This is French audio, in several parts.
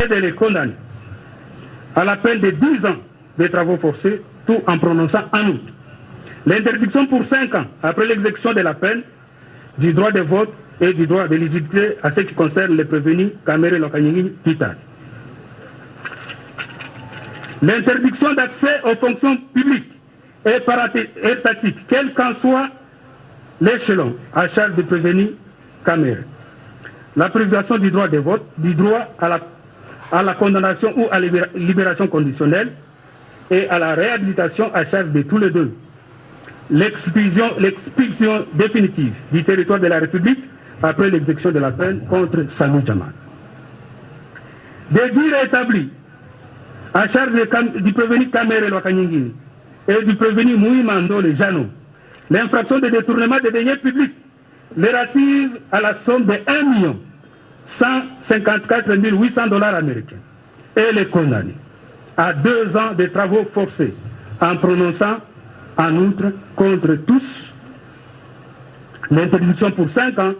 et de les condamner à la peine de 10 ans de travaux forcés, tout en prononçant en outre l'interdiction pour 5 ans, après l'exécution de la peine, du droit de vote et du droit d'éligibilité à ce qui concerne les prévenus Kamere Lokanyingi Vital. L'interdiction d'accès aux fonctions publiques et étatiques, quel qu'en soit l'échelon à charge de prévenus Kamere. La privation du droit de vote, du droit à la condamnation ou à la libération conditionnelle et à la réhabilitation à charge de tous les deux. L'expulsion définitive du territoire de la République après l'exécution de la peine contre Salou Jamal. Des dires établis à charge du prévenu Kamere Lokanyingi et du prévenu Moui Mandole Jano, l'infraction de détournement des deniers publics relative à la somme de 1 154 800 $ américains et les condamner à 2 ans de travaux forcés en prononçant en outre contre tous l'interdiction pour 5 ans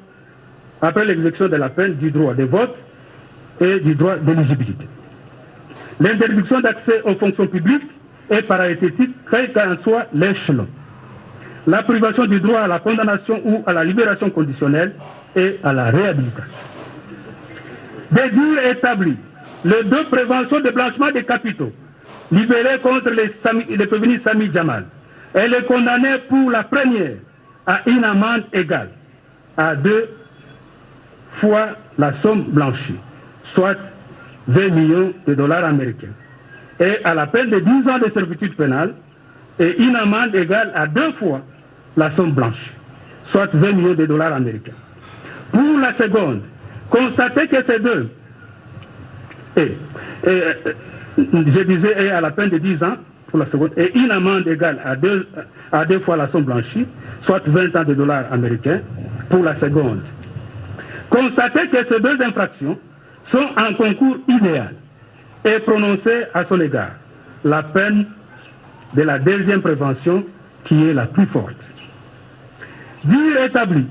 après l'exécution de la peine du droit de vote et du droit d'éligibilité. L'interdiction d'accès aux fonctions publiques et paraéthétiques, quel qu'en soit l'échelon. La privation du droit à la condamnation ou à la libération conditionnelle et à la réhabilitation. Des dires établis, les 2 préventions de blanchiment des capitaux, libérées contre les prévenus Sami Jamal, et les condamnés pour la première à une amende égale à 2 fois la somme blanchie, soit 20 millions de $ américains, et à la peine de 10 ans de servitude pénale et une amende égale à 2 fois la somme blanchie, soit 20 millions de $ américains. Pour la seconde, constatez que ces deux, je disais, et à la peine de 10 ans pour la seconde, et une amende égale à 2 fois la somme blanchie, soit 20 ans de $ américains pour la seconde. Constatez que ces 2 infractions sont en concours idéal et prononcées à son égard la peine de la 2e prévention qui est la plus forte. Dire établi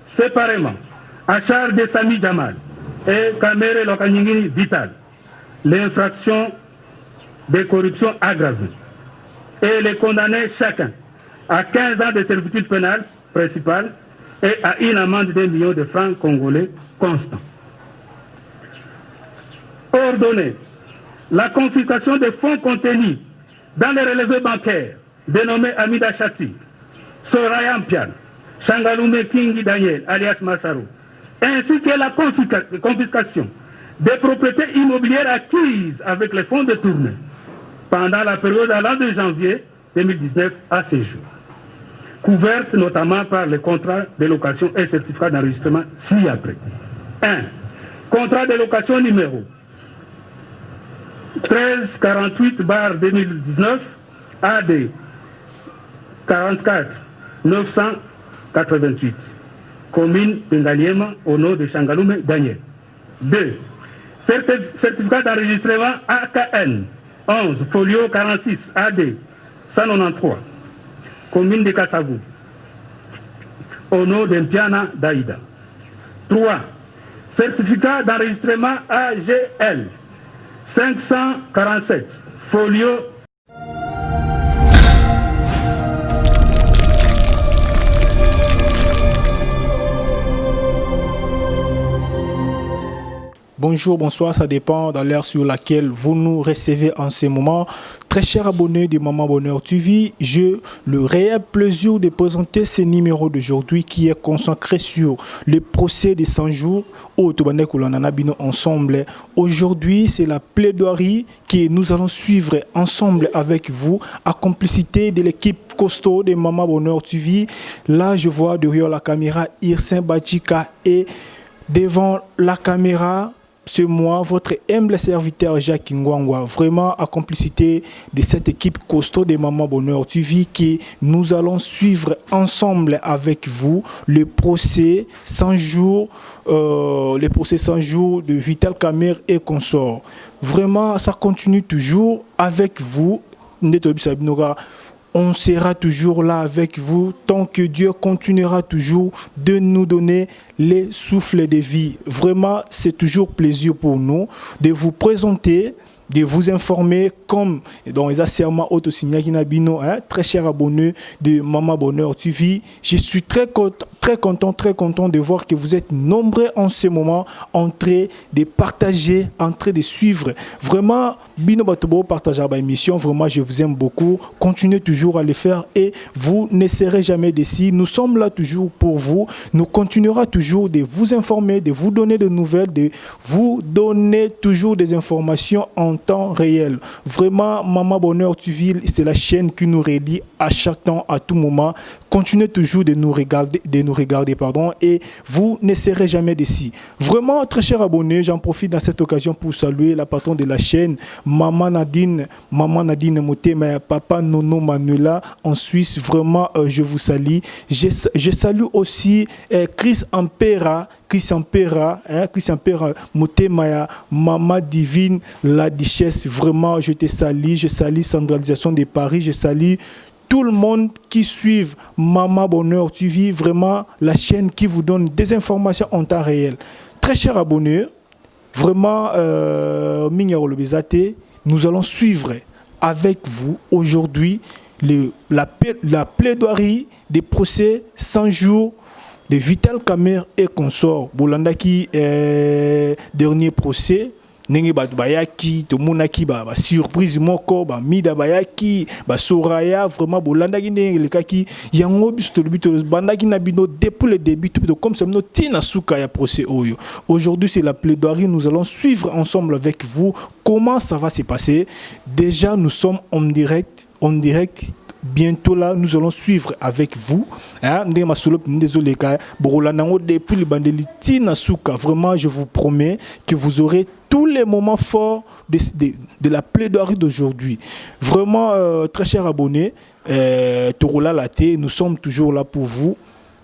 séparément à charge de Sami Jamal et Kamere Lokanyingi Vital l'infraction de corruption aggravée et les condamner chacun à 15 ans de servitude pénale principale et à une amende d'1 million de francs congolais constant. Ordonner la confiscation des fonds contenus dans les relevés bancaires dénommés Amida Chati, Soraya Mpian, Shangalume Kingi Daniel alias Massaro, ainsi que la confiscation des propriétés immobilières acquises avec les fonds détournés pendant la période allant de janvier 2019 à ce jour, couvertes notamment par les contrats de location et certificats d'enregistrement ci-après. 1. Contrat de location numéro 1348/2019 AD 44 988 commune Pengaliema au nom de Shangalume Daniel. 2. Certificat d'enregistrement AKN 11 folio 46 AD 193 commune de Kassavou au nom d'Empiana Daïda. 3. Certificat d'enregistrement AGL 547 folio. Bonjour, bonsoir, ça dépend de l'heure sur laquelle vous nous recevez en ce moment. Très chers abonnés de Maman Bonheur TV, j'ai le réel plaisir de présenter ce numéro d'aujourd'hui qui est consacré sur le procès de 100 jours au Tobané Koulananabino ensemble. Aujourd'hui, c'est la plaidoirie que nous allons suivre ensemble avec vous, à complicité de l'équipe costaud de Maman Bonheur TV. Là, je vois derrière la caméra Irsin Badjika et devant la caméra, c'est moi, votre humble serviteur Jacques Ngwangwa, vraiment à complicité de cette équipe costaud de Maman Bonheur TV qui nous allons suivre ensemble avec vous le procès 100 jours, de Vital Kamerhe et consorts. Vraiment, ça continue toujours avec vous. on sera toujours là avec vous tant que Dieu continuera toujours de nous donner les souffles de vie. Vraiment, c'est toujours plaisir pour nous de vous présenter, de vous informer comme dans les serments auto-signés qui n'abino, très cher abonné de Maman Bonheur TV. Je suis très content de voir que vous êtes nombreux en ce moment en train de partager, en train de suivre. Vraiment, Bino Batobo partage ma émission. Vraiment, je vous aime beaucoup. Continuez toujours à le faire et vous ne serez jamais déçus. Nous sommes là toujours pour vous. Nous continuerons toujours de vous informer, de vous donner de nouvelles, de vous donner toujours des informations en temps réel. Vraiment, Maman Bonheur TV, c'est la chaîne qui nous relie à chaque temps, à tout moment. Continuez toujours de nous regarder, et vous ne serez jamais déçus. Vraiment, très chers abonnés, j'en profite dans cette occasion pour saluer la patronne de la chaîne, Maman Nadine Motema, Papa Nono Manuela en Suisse. Vraiment, je vous salue. Je salue aussi Chris Ampera Motema, Maman Divine, la Duchesse. Vraiment, je te salue. Je salue Centralisation de Paris. Je salue tout le monde qui suit Maman Bonheur TV, vraiment la chaîne qui vous donne des informations en temps réel. Très chers abonnés, vraiment, nous allons suivre avec vous aujourd'hui la plaidoirie des procès 100 jours de Vital Kamerhe et consorts. Bolanda qui dernier procès. Nenge bayaki to monaki ba surprise moko ba mida bayaki ba soraya vraiment bolanda ki nenge kaki yango biso to bandaki na bino depuis le début tout comme ça no tina suka ya procès oyo. Aujourd'hui c'est la plaidoirie, nous allons suivre ensemble avec vous comment ça va se passer. Déjà nous sommes en direct. Bientôt là, nous allons suivre avec vous. Désolé, depuis le bandeli tina suka. Vraiment, je vous promets que vous aurez tous les moments forts de la plaidoirie d'aujourd'hui. Vraiment, très chers abonnés, nous sommes toujours là pour vous.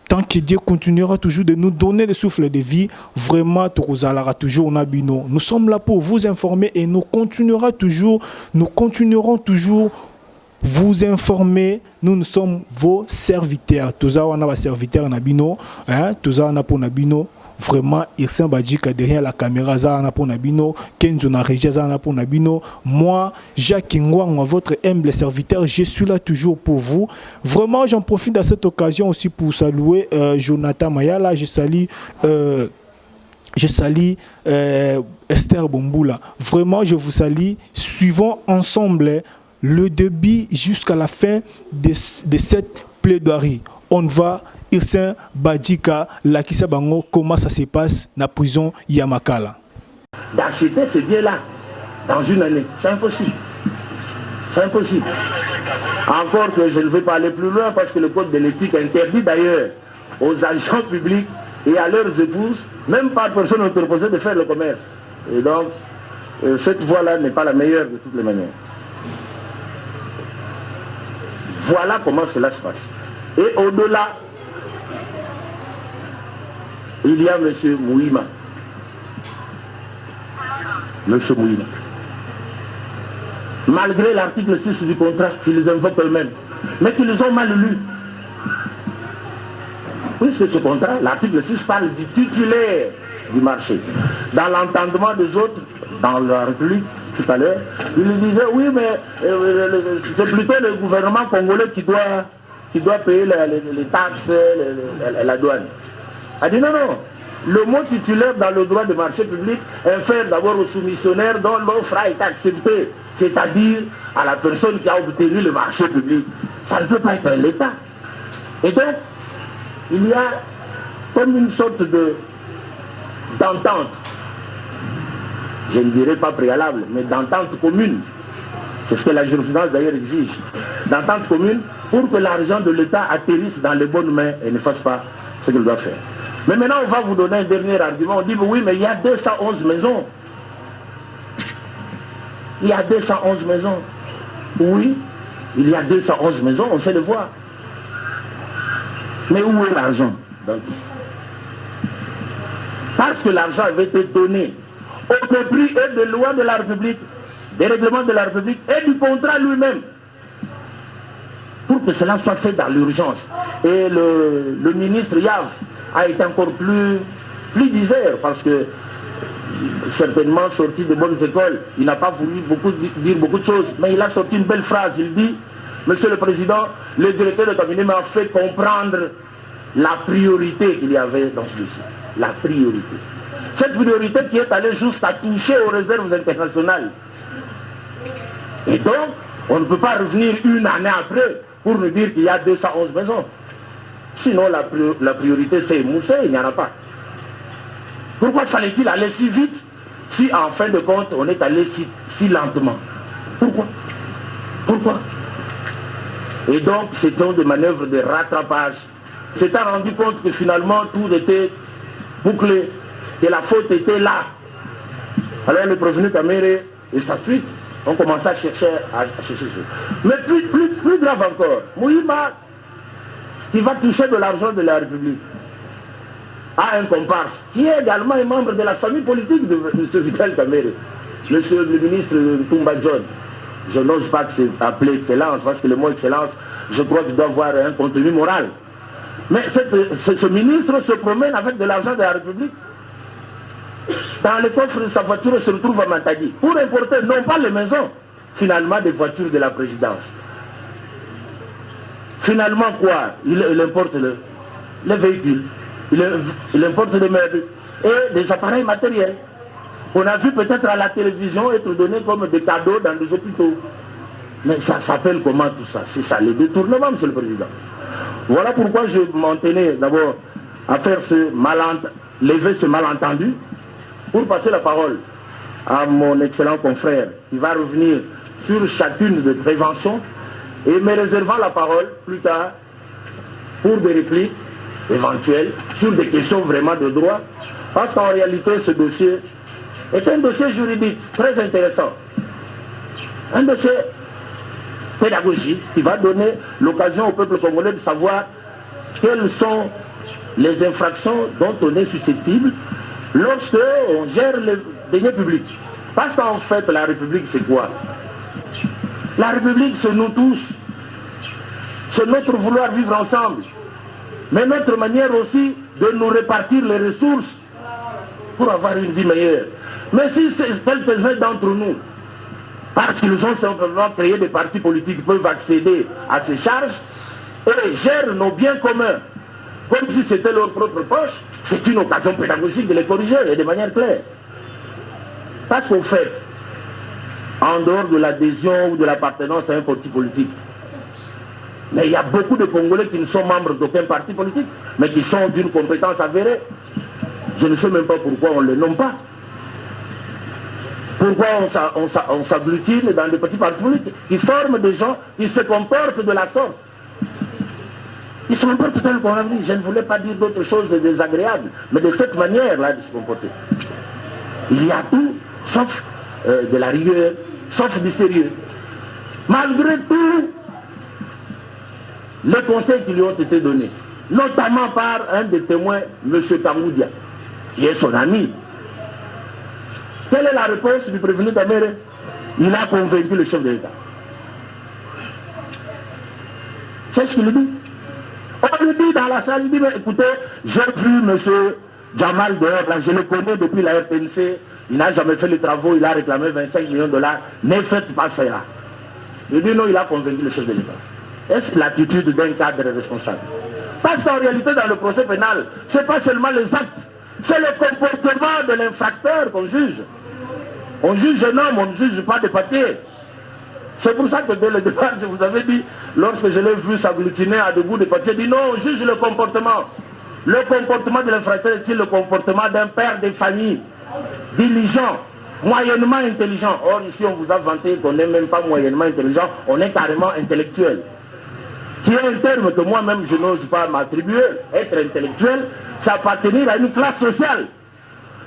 Tant que Dieu continuera toujours de nous donner des souffles de vie, vraiment, toujours nous sommes là pour vous informer et nous continuerons toujours vous informer. Nous sommes vos serviteurs. Tous les serviteurs Nabino, tous les Nabino. Vraiment, Irsen Badjika derrière la caméra, Zana pour Nabino, Kenzo na Régia Zana pour Nabino. Moi, Jacques Ngwang, votre humble serviteur, je suis là toujours pour vous. Vraiment, j'en profite de cette occasion aussi pour saluer Jonathan Mayala. Je salue Esther Bomboula. Vraiment, je vous salue. Suivons ensemble le début jusqu'à la fin de cette plaidoirie. On va Irsen Badjika, la Kissa Bango, comment ça se passe dans la prison Yamakala. D'acheter ces biens-là dans une année, c'est impossible. C'est impossible. Encore que je ne vais pas aller plus loin parce que le code de l'éthique interdit d'ailleurs aux agents publics et à leurs épouses, même par personne interposée, de faire le commerce. Et donc, cette voie-là n'est pas la meilleure de toutes les manières. Voilà comment cela se passe. Et au-delà, il y a M. Mouima. M. Mouima. Malgré l'article 6 du contrat qu'ils invoquent eux-mêmes, mais qu'ils ont mal lu. Puisque ce contrat, l'article 6 parle du titulaire du marché. Dans l'entendement des autres, dans la République, tout à l'heure, ils disaient oui, mais c'est plutôt le gouvernement congolais qui doit payer les taxes, la douane. A dit non, le mot titulaire dans le droit de marché public infère d'abord au soumissionnaire dont l'offre a été acceptée, c'est-à-dire à la personne qui a obtenu le marché public. Ça ne peut pas être l'État. Et donc, il y a comme une sorte d'entente, je ne dirais pas préalable, mais d'entente commune. C'est ce que la jurisprudence d'ailleurs exige. D'entente commune pour que l'argent de l'État atterrisse dans les bonnes mains et ne fasse pas ce qu'il doit faire. Mais maintenant, on va vous donner un dernier argument. On dit, oui, mais il y a 211 maisons. Il y a 211 maisons. Oui, il y a 211 maisons, on sait le voir. Mais où est l'argent dans tout ça? Parce que l'argent avait été donné au mépris et des lois de la République, des règlements de la République et du contrat lui-même. pour que cela soit fait dans l'urgence. Et le ministre Yav a été encore plus disert, parce que certainement sorti de bonnes écoles, il n'a pas voulu dire beaucoup de choses, mais il a sorti une belle phrase. Il dit: Monsieur le Président, le directeur de cabinet m'a fait comprendre la priorité qu'il y avait dans ce dossier. La priorité. Cette priorité qui est allée jusqu'à toucher aux réserves internationales. Et donc, on ne peut pas revenir une année après pour nous dire qu'il y a 211 maisons. Sinon, la priorité s'est émoussée, il n'y en a pas. Pourquoi fallait-il aller si vite si, en fin de compte, on est allé si lentement? Pourquoi? Et donc, c'était des manœuvres de rattrapage. S'était rendu compte que finalement, tout était bouclé, que la faute était là. Alors, le président Kamere et sa suite ont commencé à chercher. Mais plus grave encore, Mouima, qui va toucher de l'argent de la République, a un comparse, qui est également un membre de la famille politique de M. Vital Kamere, monsieur le ministre Toumba John. Je n'ose pas appeler excellence, parce que le mot excellence, je crois qu'il doit avoir un contenu moral. Mais ce ministre se promène avec de l'argent de la République. Dans le coffre de sa voiture, il se retrouve à Matadi, pour importer non pas les maisons, finalement des voitures de la présidence. Finalement quoi? Il importe les véhicules, il importe des meubles et des appareils matériels qu'on a vu peut-être à la télévision être donnés comme des cadeaux dans des hôpitaux. Mais ça s'appelle comment tout ça? C'est ça, les détournements, monsieur le président. Voilà pourquoi je m'en tenais d'abord à faire lever ce malentendu, pour passer la parole à mon excellent confrère qui va revenir sur chacune des préventions, et me réservant la parole plus tard pour des répliques éventuelles sur des questions vraiment de droit, parce qu'en réalité ce dossier est un dossier juridique très intéressant, un dossier pédagogique qui va donner l'occasion au peuple congolais de savoir quelles sont les infractions dont on est susceptible lorsque on gère les deniers publics. Parce qu'en fait, la République, c'est quoi? La République, c'est nous tous. C'est notre vouloir vivre ensemble. Mais notre manière aussi de nous répartir les ressources pour avoir une vie meilleure. Mais si quelques-uns d'entre nous, parce qu'ils ont simplement créé des partis politiques, peuvent accéder à ces charges et gèrent nos biens communs comme si c'était leur propre poche, c'est une occasion pédagogique de les corriger et de manière claire. Parce qu'au fait, en dehors de l'adhésion ou de l'appartenance à un parti politique, mais il y a beaucoup de Congolais qui ne sont membres d'aucun parti politique, mais qui sont d'une compétence avérée. Je ne sais même pas pourquoi on ne les nomme pas. Pourquoi on s'agglutine dans des petits partis politiques qui forment des gens qui se comportent de la sorte. Ils se comportent tel qu'on a dit. Je ne voulais pas dire d'autre chose de désagréable, mais de cette manière-là de se comporter. Il y a tout, sauf de la rigueur, sauf du sérieux. Malgré tout, les conseils qui lui ont été donnés, notamment par un des témoins, M. Kamoudia, qui est son ami. Quelle est la réponse du prévenu Kamere? Il a convaincu le chef de l'État. C'est ce qu'il dit. On lui dit dans la salle, il dit, mais écoutez, j'ai vu M. Jamal dehors, là, je le connais depuis la RTNC, il n'a jamais fait les travaux, il a réclamé 25 millions de dollars, ne faites pas ça. Il dit non, il a convaincu le chef de l'État. Est-ce l'attitude d'un cadre responsable? Parce qu'en réalité, dans le procès pénal, ce n'est pas seulement les actes, c'est le comportement de l'infracteur qu'on juge. On juge un homme, on ne juge pas des papiers. C'est pour ça que dès le départ, je vous avais dit, lorsque je l'ai vu s'agglutiner à debout de papier, dit non, on juge le comportement. Le comportement de l'infracteur est-il le comportement d'un père de famille, diligent, moyennement intelligent? Or, ici, on vous a vanté qu'on n'est même pas moyennement intelligent, on est carrément intellectuel. Qui est un terme que moi-même, je n'ose pas m'attribuer. Être intellectuel, c'est appartenir à une classe sociale.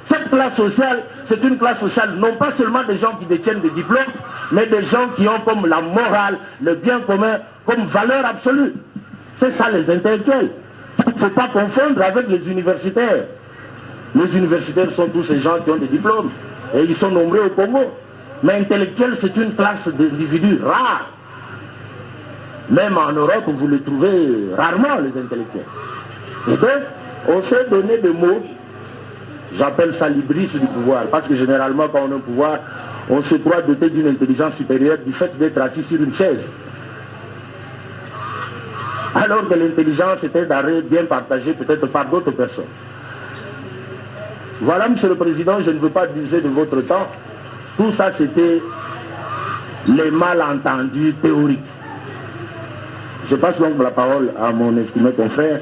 Cette classe sociale, c'est une classe sociale non pas seulement des gens qui détiennent des diplômes, mais des gens qui ont comme la morale, le bien commun, comme valeur absolue. C'est ça les intellectuels. Il ne faut pas confondre avec les universitaires. Les universitaires sont tous ces gens qui ont des diplômes. Et ils sont nombreux au Congo. Mais intellectuel, c'est une classe d'individus rares. Même en Europe, vous les trouvez rarement, les intellectuels. Et donc, on s'est donné des mots, j'appelle ça l'hybris du pouvoir, parce que généralement, quand on est au pouvoir, on se croit doté d'une intelligence supérieure du fait d'être assis sur une chaise. Alors que l'intelligence était d'arrêt bien partagée peut-être par d'autres personnes. Voilà, Monsieur le Président, je ne veux pas abuser de votre temps. Tout ça, c'était les malentendus théoriques. Je passe donc la parole à mon estimé confrère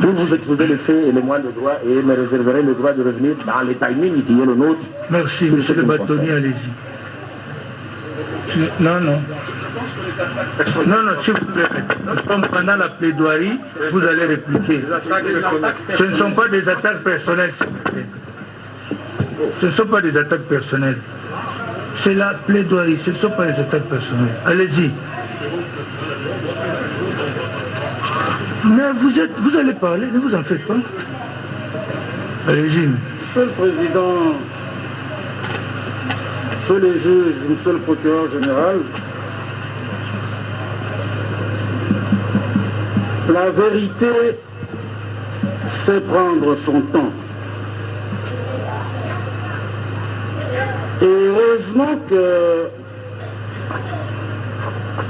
pour vous exposer les faits et les moyens de droit et me réserverai le droit de revenir dans les timings qui est le nôtre. Merci, Monsieur le bâtonnier, allez-y. Non, non. Non, non, s'il vous plaît. Comme pendant la plaidoirie, vous allez répliquer. Ce ne sont pas des attaques personnelles, s'il vous plaît. Ce ne sont pas des attaques personnelles. C'est la plaidoirie, ce ne sont pas des attaques personnelles. Allez-y. Mais vous allez parler, ne vous en faites pas. Allez-y. Monsieur le Président, Monsieur les juges, Monsieur le procureur général, la vérité, c'est prendre son temps. Et heureusement que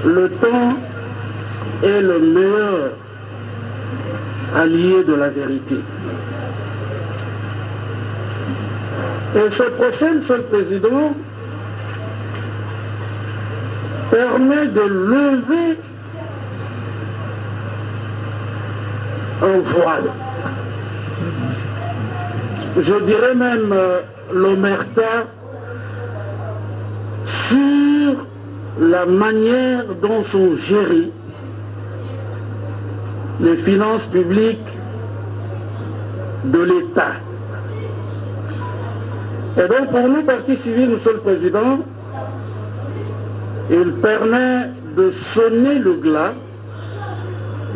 le temps est le meilleur allié de la vérité. Et ce procès, Monsieur le Président, permet de lever un voile. Je dirais même l'omerta sur la manière dont sont gérées les finances publiques de l'État. Et donc pour nous, Parti civil, Monsieur le Président, il permet de sonner le glas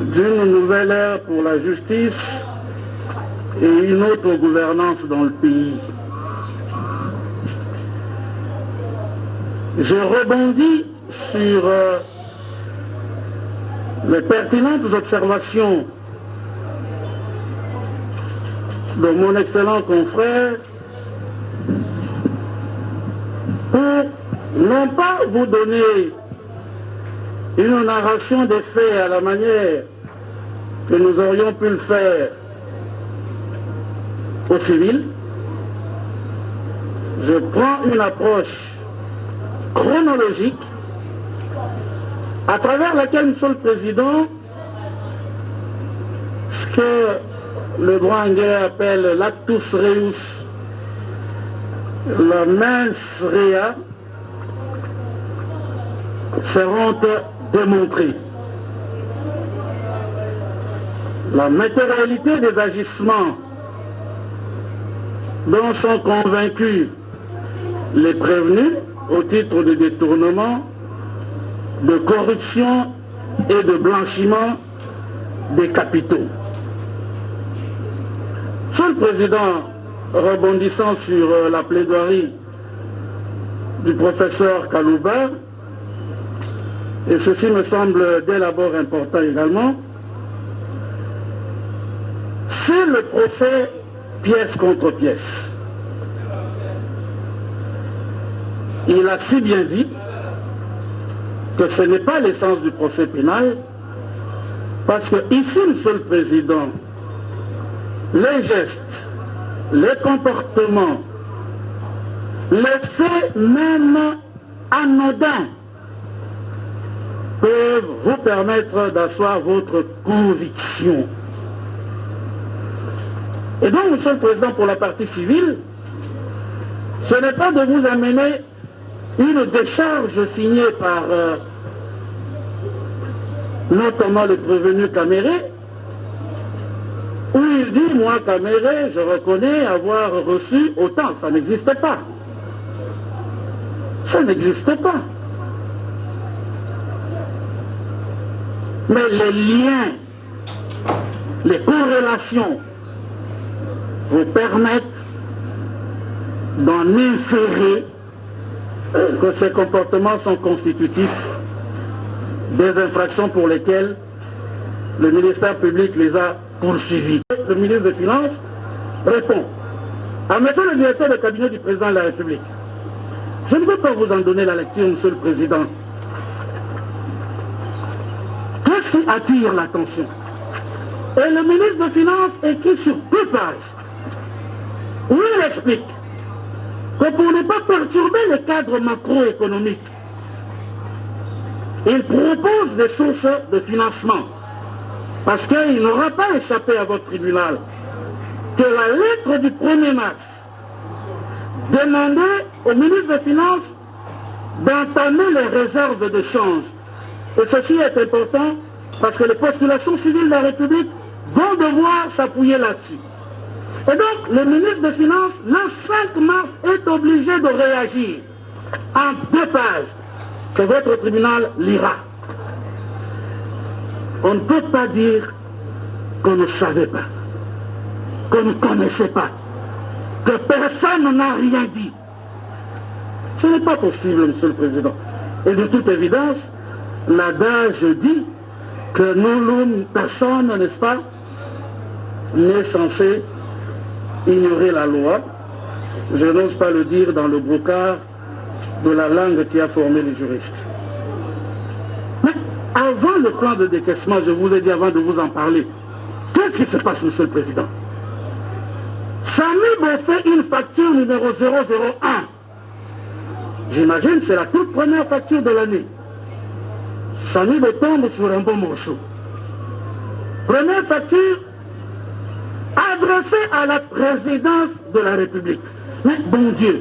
d'une nouvelle ère pour la justice et une autre gouvernance dans le pays. Je rebondis sur les pertinentes observations de mon excellent confrère pour non pas vous donner une narration des faits à la manière que nous aurions pu le faire au civil. Je prends une approche chronologique à travers laquelle, Monsieur le Président, ce que le droit anglais appelle l'actus reus, la mens rea, seront démontrés. La matérialité des agissements dont sont convaincus les prévenus au titre de détournement, de corruption et de blanchiment des capitaux. Monsieur le Président, rebondissant sur la plaidoirie du professeur Kalouba, et ceci me semble dès l'abord important également, c'est le procès pièce contre pièce. Il a si bien dit que ce n'est pas l'essence du procès pénal, parce que ici, Monsieur le Président, les gestes, les comportements, les faits même anodins peuvent vous permettre d'asseoir votre conviction. Et donc, Monsieur le Président, pour la partie civile, ce n'est pas de vous amener une décharge signée par notamment le prévenu Caméré, où il dit, moi Caméré, je reconnais avoir reçu autant. Ça n'existe pas. Ça n'existe pas. Mais les liens, les corrélations vous permettent d'en inférer que ces comportements sont constitutifs des infractions pour lesquelles le ministère public les a poursuivis. Le ministre des Finances répond à monsieur le directeur de cabinet du président de la République. Je ne veux pas vous en donner la lecture, monsieur le président. Qu'est-ce qui attire l'attention? Et le ministre des Finances écrit sur 2 pages où il explique que pour ne pas perturber le cadre macroéconomique, il propose des sources de financement. Parce qu'il n'aura pas échappé à votre tribunal que la lettre du 1er mars demandait au ministre des Finances d'entamer les réserves de change. Et ceci est important parce que les postulations civiles de la République vont devoir s'appuyer là-dessus. Et donc, le ministre des Finances, le 5 mars, est obligé de réagir en 2 pages que votre tribunal lira. On ne peut pas dire qu'on ne savait pas, qu'on ne connaissait pas, que personne n'a rien dit. Ce n'est pas possible, monsieur le président. Et de toute évidence, l'adage dit que nous, personne, n'est-ce pas, n'est censé ignorer la loi. Je n'ose pas le dire dans le brocard de la langue qui a formé les juristes. Mais avant le plan de décaissement, je vous ai dit avant de vous en parler, qu'est-ce qui se passe, monsieur le président? Samibo fait une facture numéro 001. J'imagine c'est la toute première facture de l'année. Samibo tombe sur un bon morceau. Première facture adressée à la présidence de la République. Mais bon Dieu,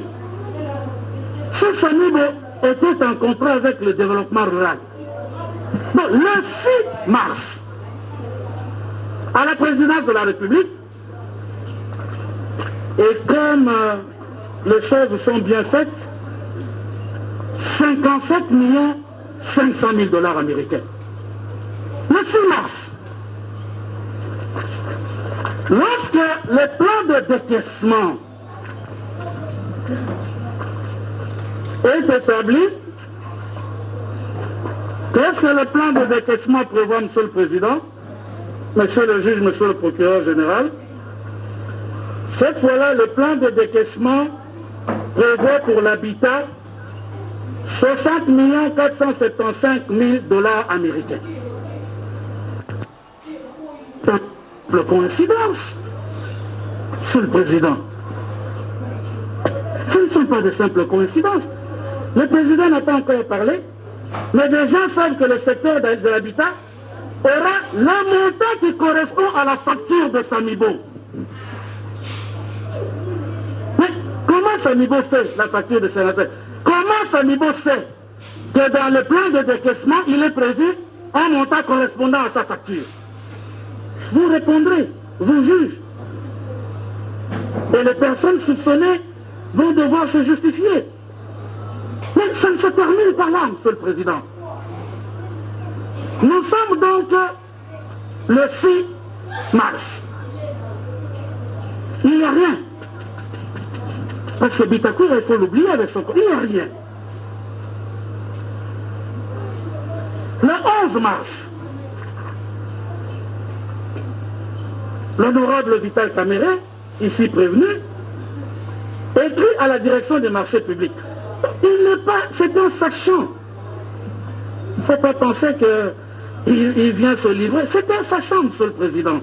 ce Samibo était en contrat avec le développement rural. Bon, le 6 mars, à la présidence de la République, et comme les choses sont bien faites, 57 500 000 $ américains. Le 6 mars, lorsque le plan de décaissement est établi, qu'est-ce que le plan de décaissement prévoit, monsieur le président, monsieur le juge, monsieur le procureur général? Cette fois-là, le plan de décaissement prévoit pour l'habitat 60 475 000 $ américains. Simple coïncidence, monsieur le président. Ce ne sont pas de simples coïncidences. Le président n'a pas encore parlé, mais des gens savent que le secteur de l'habitat aura le montant qui correspond à la facture de Samibo. Mais comment Samibo fait la facture de Samibo? Comment Samibo sait que dans le plan de décaissement, il est prévu un montant correspondant à sa facture? Vous répondrez, vous juge. Et les personnes soupçonnées vont devoir se justifier. Mais ça ne se termine pas là, monsieur le président. Nous sommes donc le 6 mars. Il n'y a rien. Parce que Bitakour, il faut l'oublier avec son... Il n'y a rien. Le 11 mars, l'honorable Vital Kamere, ici prévenu, écrit à la direction des marchés publics. Il n'est pas... C'est un sachant. Il ne faut pas penser qu'il vient se livrer. C'est un sachant, monsieur le président.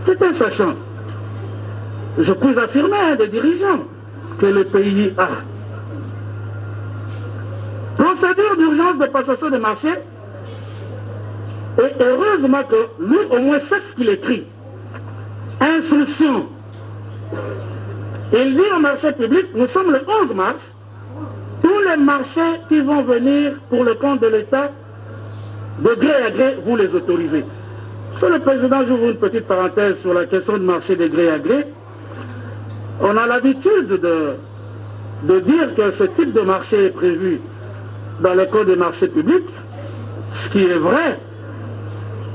C'est un sachant. Je puis affirmer à des dirigeants que le pays a. Procédure d'urgence de passation des marchés. Et heureusement que lui, au moins, sait ce qu'il écrit. Instruction. Il dit au marché public, nous sommes le 11 mars, tous les marchés qui vont venir pour le compte de l'État, de gré à gré, vous les autorisez. Monsieur le Président, j'ouvre une petite parenthèse sur la question de marché de gré à gré. On a l'habitude de dire que ce type de marché est prévu dans le code des marchés publics, ce qui est vrai.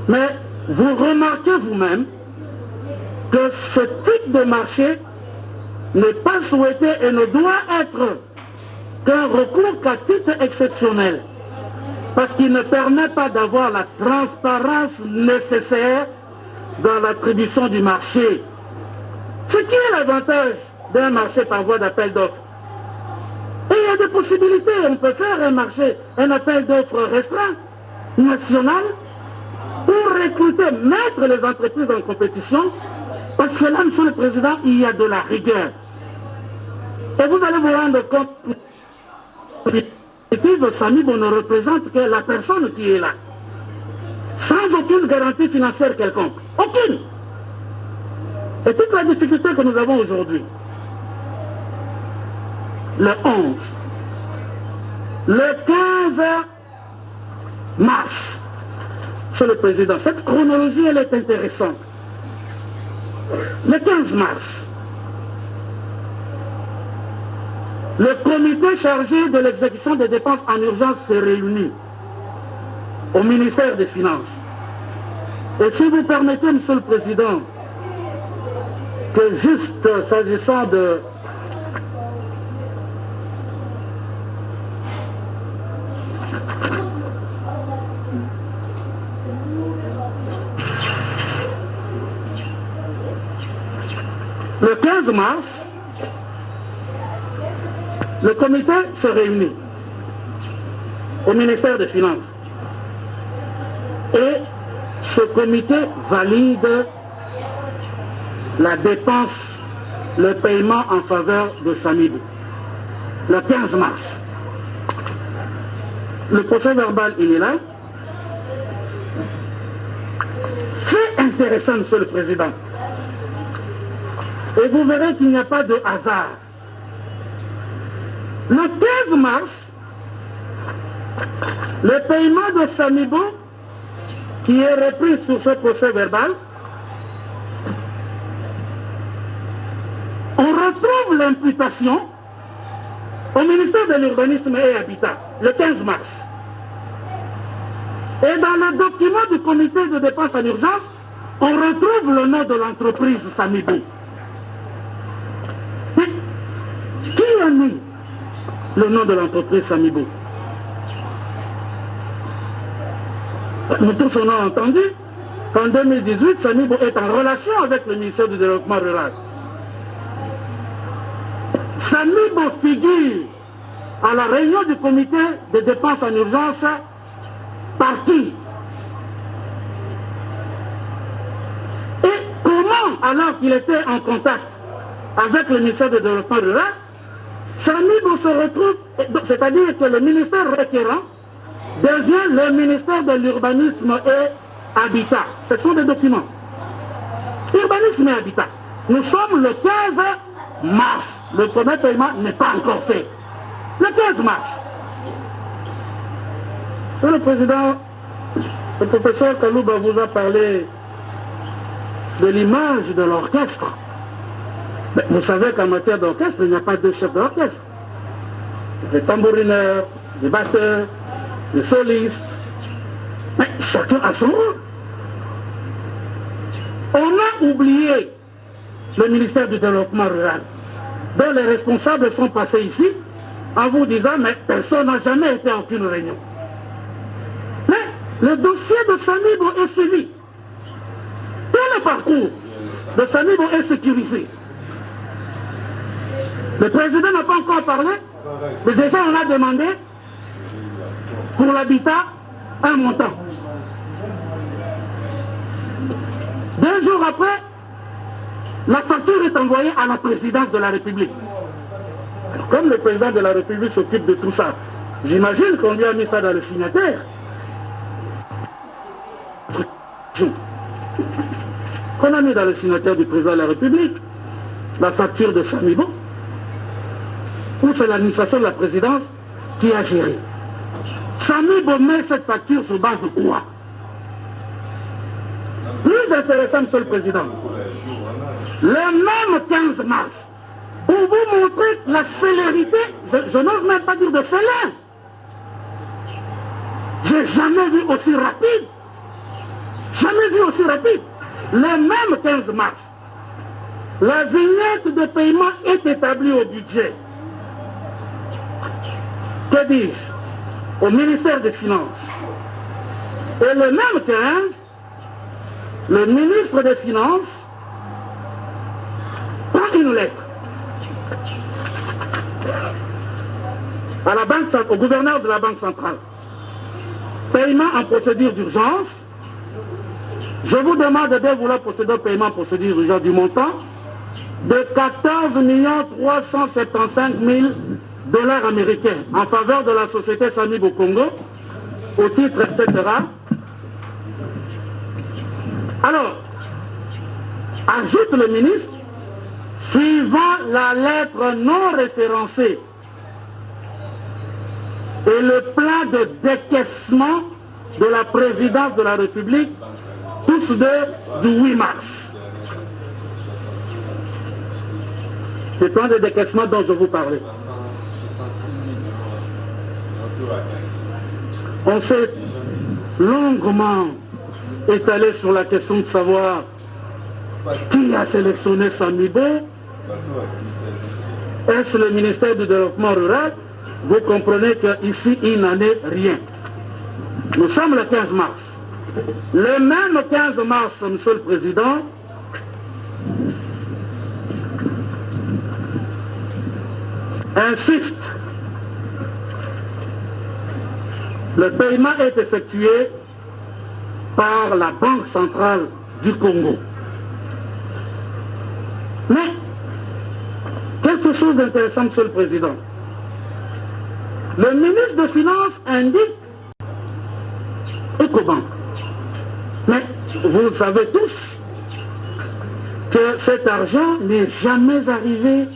Mais vous remarquez vous-même que ce type de marché n'est pas souhaité et ne doit être qu'un recours qu'à titre exceptionnel. parce qu'il ne permet pas d'avoir la transparence nécessaire dans l'attribution du marché. Ce qui est l'avantage d'un marché par voie d'appel d'offres. Et il y a des possibilités. On peut faire un marché, un appel d'offres restreint, national, pour recruter, mettre les entreprises en compétition, parce que là, Monsieur le Président, il y a de la rigueur. Et vous allez vous rendre compte que Samibo ne représente que la personne qui est là, sans aucune garantie financière quelconque. Aucune. Et toute la difficulté que nous avons aujourd'hui, le 11, le 15 mars, Monsieur le Président, cette chronologie, elle est intéressante. Le 15 mars, le comité chargé de l'exécution des dépenses en urgence s'est réuni au ministère des Finances. Et si vous permettez, Monsieur le Président, que juste s'agissant de... Le 15 mars, le comité se réunit au ministère des Finances. Et ce comité valide la dépense, le paiement en faveur de Samibo. Le 15 mars. Le procès verbal, il est là. C'est intéressant, Monsieur le Président. Et vous verrez qu'il n'y a pas de hasard. Le 15 mars, le paiement de Samibo, qui est repris sur ce procès verbal, on retrouve l'imputation au ministère de l'Urbanisme et Habitat, le 15 mars. Et dans le document du comité de dépenses en urgence, on retrouve le nom de l'entreprise Samibo. Qui a mis le nom de l'entreprise Samibo? Nous tous on a entendu qu'en 2018, Samibo est en relation avec le ministère du Développement rural. Samibo figure à la réunion du comité de dépenses en urgence par qui? Et comment, alors qu'il était en contact avec le ministère du Développement rural, Samibo se retrouve, c'est-à-dire que le ministère requérant devient le ministère de l'Urbanisme et Habitat. Ce sont des documents. Urbanisme et Habitat. Nous sommes le 15 mars. Le premier paiement n'est pas encore fait. Le 15 mars. Monsieur le Président, le professeur Kalouba vous a parlé de l'image de l'orchestre. Vous savez qu'en matière d'orchestre, il n'y a pas deux chefs d'orchestre. Des tambourineurs, des batteurs, des solistes. Mais chacun a son rôle. On a oublié le ministère du Développement rural, dont les responsables sont passés ici en vous disant mais personne n'a jamais été à aucune réunion. Mais le dossier de Samibo est suivi. Tout le parcours de Samibo est sécurisé. Le président n'a pas encore parlé, mais déjà on a demandé pour l'habitat un montant. 2 jours après, la facture est envoyée à la présidence de la République. Alors, comme le président de la République s'occupe de tout ça, j'imagine qu'on lui a mis ça dans le signataire. Qu'on a mis dans le signataire du président de la République la facture de Samibo, ou c'est l'administration de la présidence qui a géré. Samibo met cette facture sur base de quoi? Plus intéressant, Monsieur le Président, le même 15 mars, pour vous montrer la célérité, je n'ose même pas dire de félin. J'ai jamais vu aussi rapide. Jamais vu aussi rapide. Le même 15 mars, la vignette de paiement est établie au budget. Que dis-je? au ministère des Finances. Et le même 15, le ministre des Finances prend une lettre à la banque, au gouverneur de la Banque centrale. Paiement en procédure d'urgence. Je vous demande de bien vouloir procéder au paiement en procédure d'urgence du montant de 14 375 000 $ américains en faveur de la société Samib au Congo, au titre, etc. Alors, ajoute le ministre, suivant la lettre non référencée et le plan de décaissement de la présidence de la République, tous deux du 8 mars. C'est le plan de décaissement dont je vous parlais. On s'est longuement étalé sur la question de savoir qui a sélectionné Samibo. Est-ce le ministère du Développement rural? Vous comprenez qu'ici, il n'en est rien. Nous sommes le 15 mars. Le même 15 mars, Monsieur le Président, insiste. Le paiement est effectué par la Banque centrale du Congo. Mais, quelque chose d'intéressant, Monsieur le Président. Le ministre des Finances indique Ecobank. Mais vous savez tous que cet argent n'est jamais arrivé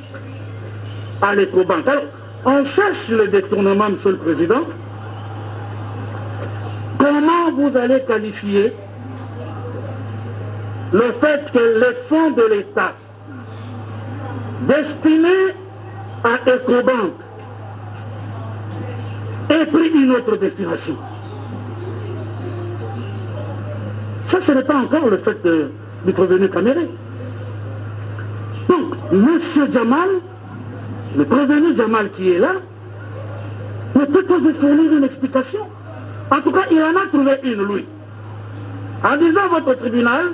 à l'Ecobank. Alors, on cherche le détournement, Monsieur le Président. Comment vous allez qualifier le fait que les fonds de l'État destinés à Ecobank aient pris une autre destination? Ça, ce n'est pas encore le fait du prévenu Caméré. Donc, M. Jamal, le prévenu Jamal qui est là, ne peut pas vous fournir une explication. En tout cas, il en a trouvé une, lui. En disant à votre tribunal,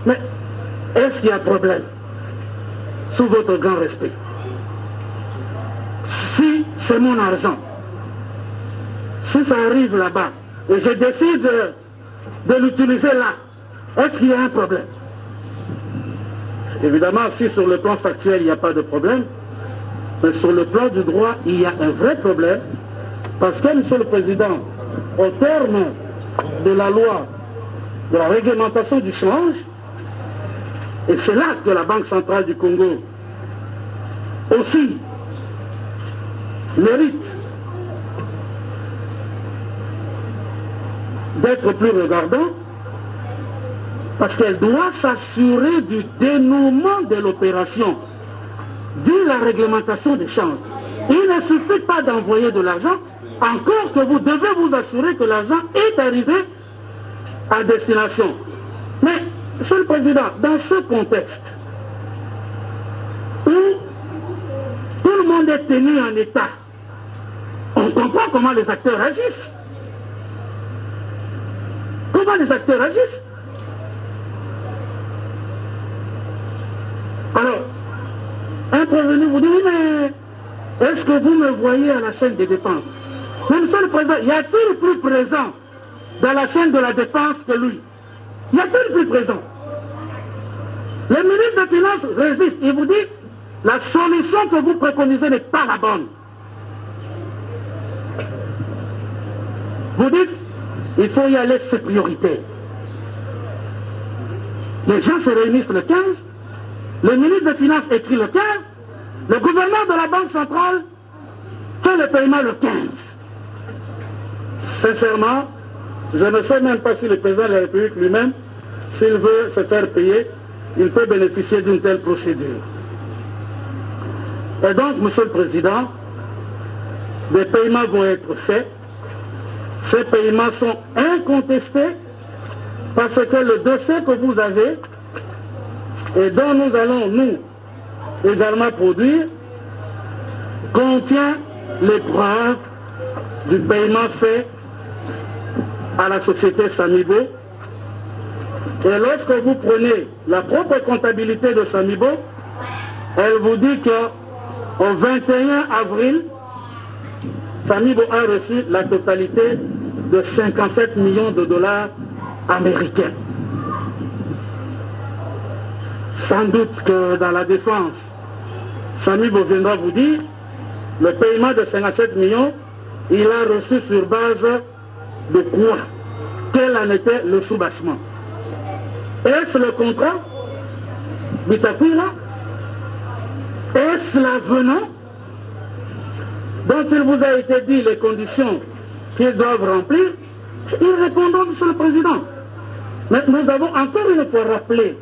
mais est-ce qu'il y a problème? Sous votre grand respect. Si c'est mon argent, si ça arrive là-bas, et je décide de l'utiliser là, est-ce qu'il y a un problème? Évidemment, si sur le plan factuel, il n'y a pas de problème, mais sur le plan du droit, il y a un vrai problème, parce que, Monsieur le Président, au terme de la loi de la réglementation du change, et c'est là que la Banque centrale du Congo aussi mérite d'être plus regardant, parce qu'elle doit s'assurer du dénouement de l'opération, dit la réglementation des changes. Il ne suffit pas d'envoyer de l'argent, encore que vous devez vous assurer que l'argent est arrivé à destination. Mais, Monsieur le Président, dans ce contexte où tout le monde est tenu en état, on comprend comment les acteurs agissent. Comment les acteurs agissent? Alors, un prévenu vous dit, oui, mais est-ce que vous me voyez à la chaîne des dépenses? Mais Monsieur le Président, y a-t-il plus présent dans la chaîne de la dépense que lui? Y a-t-il plus présent? Le ministre des Finances résiste. Il vous dit, la solution que vous préconisez n'est pas la bonne. Vous dites, il faut y aller, c'est priorité. Les gens se réunissent le 15, le ministre des Finances écrit le 15, le gouverneur de la Banque centrale fait le paiement le 15. Sincèrement, je ne sais même pas si le président de la République lui-même, s'il veut se faire payer, il peut bénéficier d'une telle procédure. Et donc, Monsieur le Président, des paiements vont être faits. Ces paiements sont incontestés parce que le dossier que vous avez et dont nous allons, nous, également produire, contient les preuves du paiement fait à la société Samibo. Et lorsque vous prenez la propre comptabilité de Samibo, elle vous dit qu'au 21 avril, Samibo a reçu la totalité de 57 millions de dollars américains. Sans doute que dans la défense, Samibo viendra vous dire le paiement de 57 millions, il a reçu sur base de quoi? Quel en était le soubassement? Est-ce le contrat Bitakura? Est-ce l'avenant dont il vous a été dit les conditions qu'ils doivent remplir? Ils répondront, Monsieur le Président. Mais nous avons encore une fois rappelé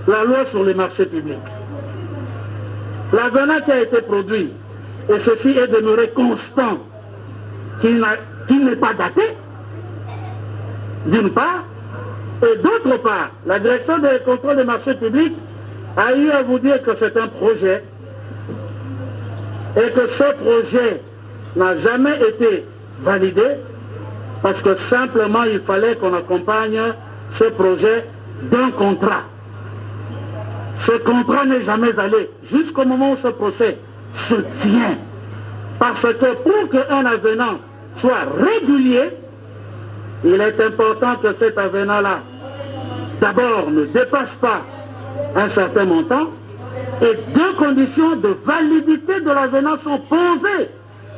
la loi sur les marchés publics. L'avenant qui a été produit, et ceci est demeuré constant, qui n'est pas daté, d'une part, et d'autre part, la direction des contrôles des marchés publics a eu à vous dire que c'est un projet et que ce projet n'a jamais été validé parce que simplement il fallait qu'on accompagne ce projet d'un contrat. Ce contrat n'est jamais allé jusqu'au moment où ce procès se tient. Parce que pour qu'un avenant soit régulier, il est important que cet avenant-là, d'abord, ne dépasse pas un certain montant et deux conditions de validité de l'avenant sont posées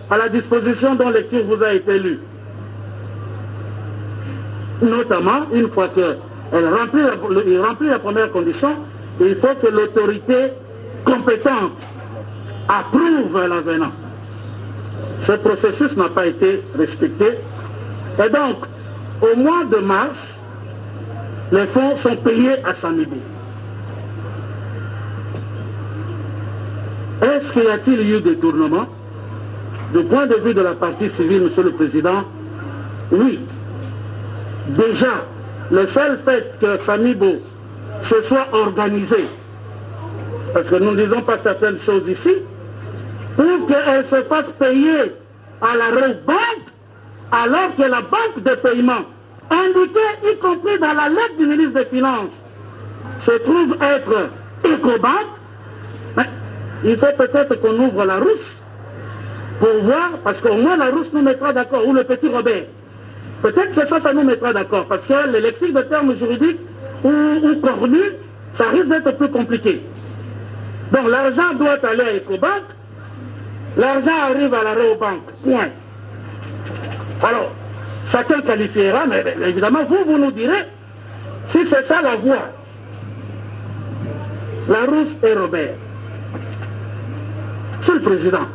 à la disposition dont lecture vous a été lue. Notamment, une fois qu'il remplit la première condition, il faut que l'autorité compétente approuve l'avenant. Ce processus n'a pas été respecté. Et donc, au mois de mars, les fonds sont payés à Samibo. Est-ce qu'il y a-t-il eu détournement? Du point de vue de la partie civile, Monsieur le Président, oui. Déjà, le seul fait que Samibo se soit organisé, parce que nous ne disons pas certaines choses ici, pour qu'elle se fasse payer à la banque, alors que la banque de paiement, indiquée y compris dans la lettre du ministre des Finances, se trouve être Ecobank, il faut peut-être qu'on ouvre la Rousse pour voir, parce qu'au moins la Rousse nous mettra d'accord, ou le petit Robert. Peut-être que ça nous mettra d'accord, parce que le lexique de termes juridiques ou cornu, ça risque d'être plus compliqué. Donc l'argent doit aller à Ecobank, l'argent arrive à la Réobank, point. Alors, chacun qualifiera, mais évidemment, vous nous direz si c'est ça la voie. La Rousse et Robert. Monsieur le Président,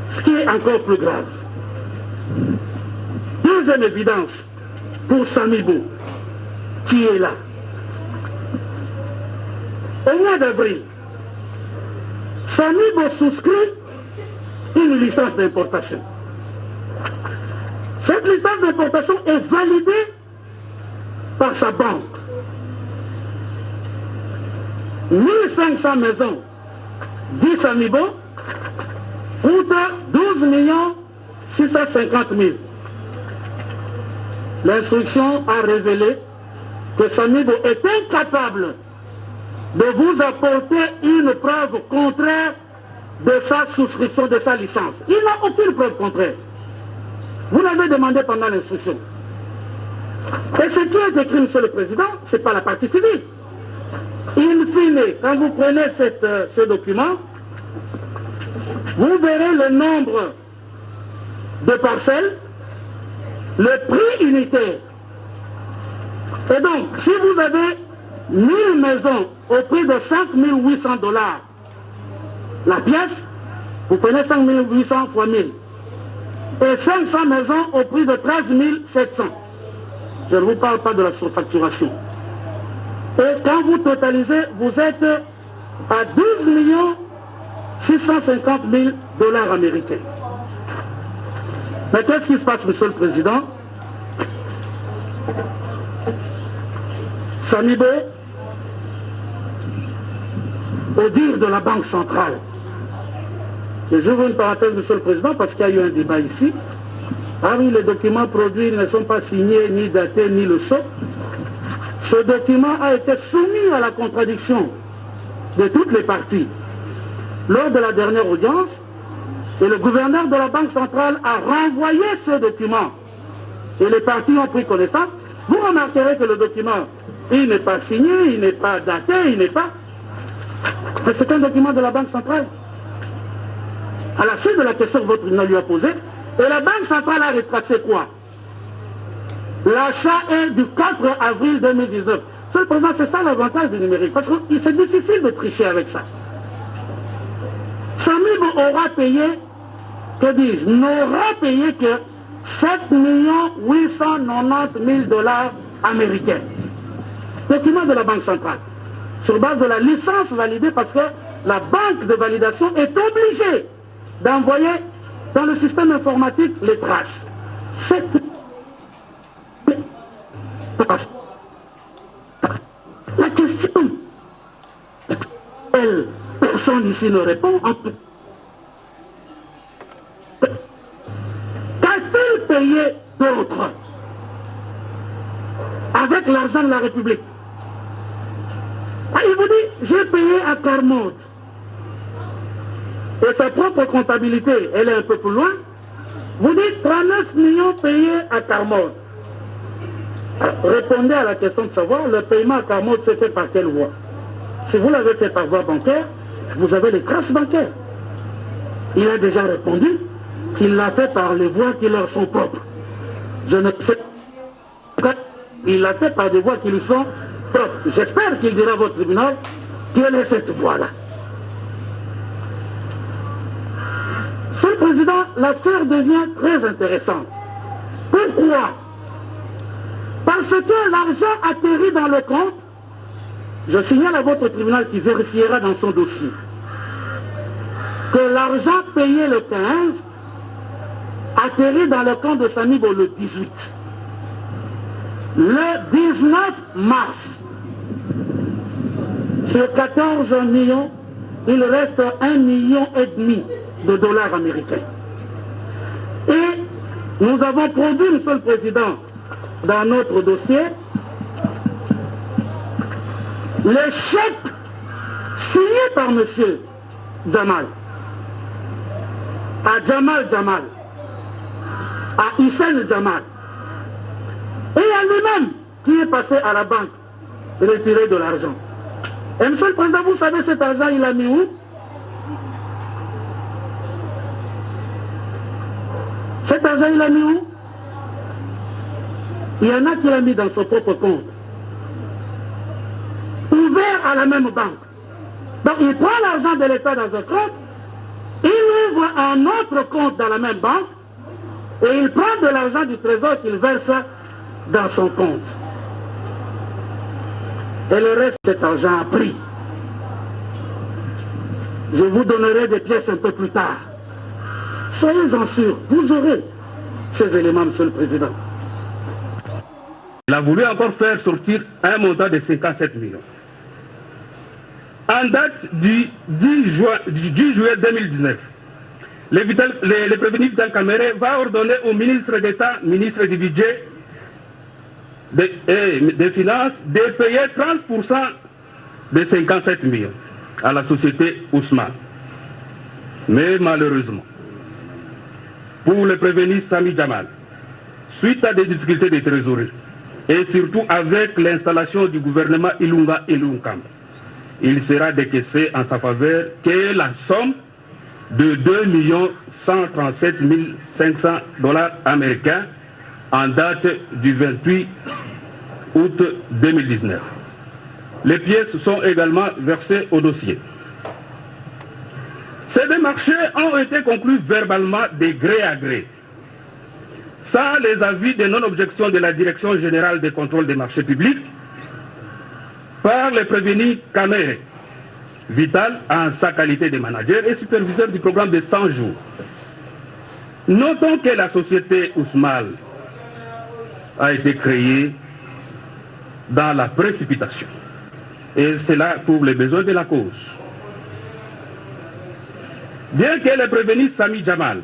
ce qui est encore plus grave, deuxième évidence pour Samibo, qui est là. Au mois d'avril, Samibo souscrit une licence d'importation. Cette licence d'importation est validée par sa banque. 1500 maisons, dit Samibo, coûte 12 650 000. L'instruction a révélé que Samibo est incapable de vous apporter une preuve contraire de sa souscription, de sa licence. Il n'a aucune preuve contraire. Vous l'avez demandé pendant l'instruction. Et ce qui est écrit, Monsieur le Président, ce n'est pas la partie civile. In fine, quand vous prenez ce document, vous verrez le nombre de parcelles, le prix unitaire. Et donc, si vous avez 1000 maisons au prix de 5 800 $, la pièce, vous prenez 5 800 fois 1000. Et 500 maisons au prix de 13 700. Je ne vous parle pas de la surfacturation. Et quand vous totalisez, vous êtes à 12 650 000 $ américains. Mais qu'est-ce qui se passe, Monsieur le Président? Samibo, au dire de la Banque centrale, et j'ouvre une parenthèse, Monsieur le Président, parce qu'il y a eu un débat ici, Ah oui, les documents produits ne sont pas signés, ni datés, ni le sceau. Ce document a été soumis à la contradiction de toutes les parties lors de la dernière audience, et le gouverneur de la Banque centrale a renvoyé ce document. Et les parties ont pris connaissance. Vous remarquerez que le document, il n'est pas signé, il n'est pas daté, il n'est pas... Mais c'est un document de la Banque centrale. À la suite de la question que votre tribunal lui a posée, et la Banque centrale a rétracté quoi? L'achat est du 4 avril 2019. Monsieur le Président, c'est ça l'avantage du numérique, parce que c'est difficile de tricher avec ça. Samibo aura payé, que dis-je, n'aura payé que 7 890 000 $ américains. Document de la Banque centrale. Sur base de la licence validée, parce que la banque de validation est obligée d'envoyer dans le système informatique les traces. La question, personne ici ne répond. Qu'a-t-il payé d'autre avec l'argent de la République? Il vous dit, j'ai payé à Carmode. Et sa propre comptabilité, elle est un peu plus loin. Vous dites 39 millions payés à Carmode. Alors, répondez à la question de savoir, le paiement à Carmode s'est fait par quelle voie? Si vous l'avez fait par voie bancaire, vous avez les traces bancaires. Il a déjà répondu qu'il l'a fait par les voies qui leur sont propres. Je ne sais pas. Il l'a fait par des voies qui lui sont propres. J'espère qu'il dira à votre tribunal quelle est cette voie-là. Monsieur le Président, l'affaire devient très intéressante. Pourquoi? Parce que l'argent atterrit dans le compte. Je signale à votre tribunal qui vérifiera dans son dossier que l'argent payé le 15 atterrit dans le compte de Samibo le 18. Le 19 mars, sur 14 millions, il reste 1,5 million de dollars américains. Et nous avons produit, Monsieur le Président, dans notre dossier, les chèques signés par M. Jamal, à Jamal, à Hussein Jamal, et à lui-même qui est passé à la banque retirer de l'argent. Et Monsieur le Président, vous savez cet argent, il a mis où? Cet argent, il a mis où? Il y en a qui l'a mis dans son propre compte, ouvert à la même banque. Donc il prend l'argent de l'État dans un compte, il ouvre un autre compte dans la même banque, et il prend de l'argent du trésor qu'il verse dans son compte. Et le reste, cet argent a pris. Je vous donnerai des pièces un peu plus tard. Soyez-en sûrs, vous aurez ces éléments, Monsieur le Président. Il a voulu encore faire sortir un montant de 57 millions. En date du 10 juillet 2019, le prévenu Vital Kamerhe va ordonner au ministre d'État, ministre du Budget et des Finances, de payer 30% de 57 millions à la société Ousmane. Mais malheureusement, pour le prévenu Sami Jamal, suite à des difficultés de trésorerie, et surtout avec l'installation du gouvernement Ilunga Ilunkam, il sera décaissé en sa faveur que la somme de 2 137 500 $ américains en date du 28 août 2019. Les pièces sont également versées au dossier. Ces deux marchés ont été conclus verbalement de gré à gré, sans les avis de non-objection de la Direction générale de contrôle des marchés publics, par le prévenu Kamerhe Vital en sa qualité de manager et superviseur du programme de 100 jours. Notons que la société Ousmane a été créée dans la précipitation, et c'est là pour les besoins de la cause. Bien que le prévenu Sami Jamal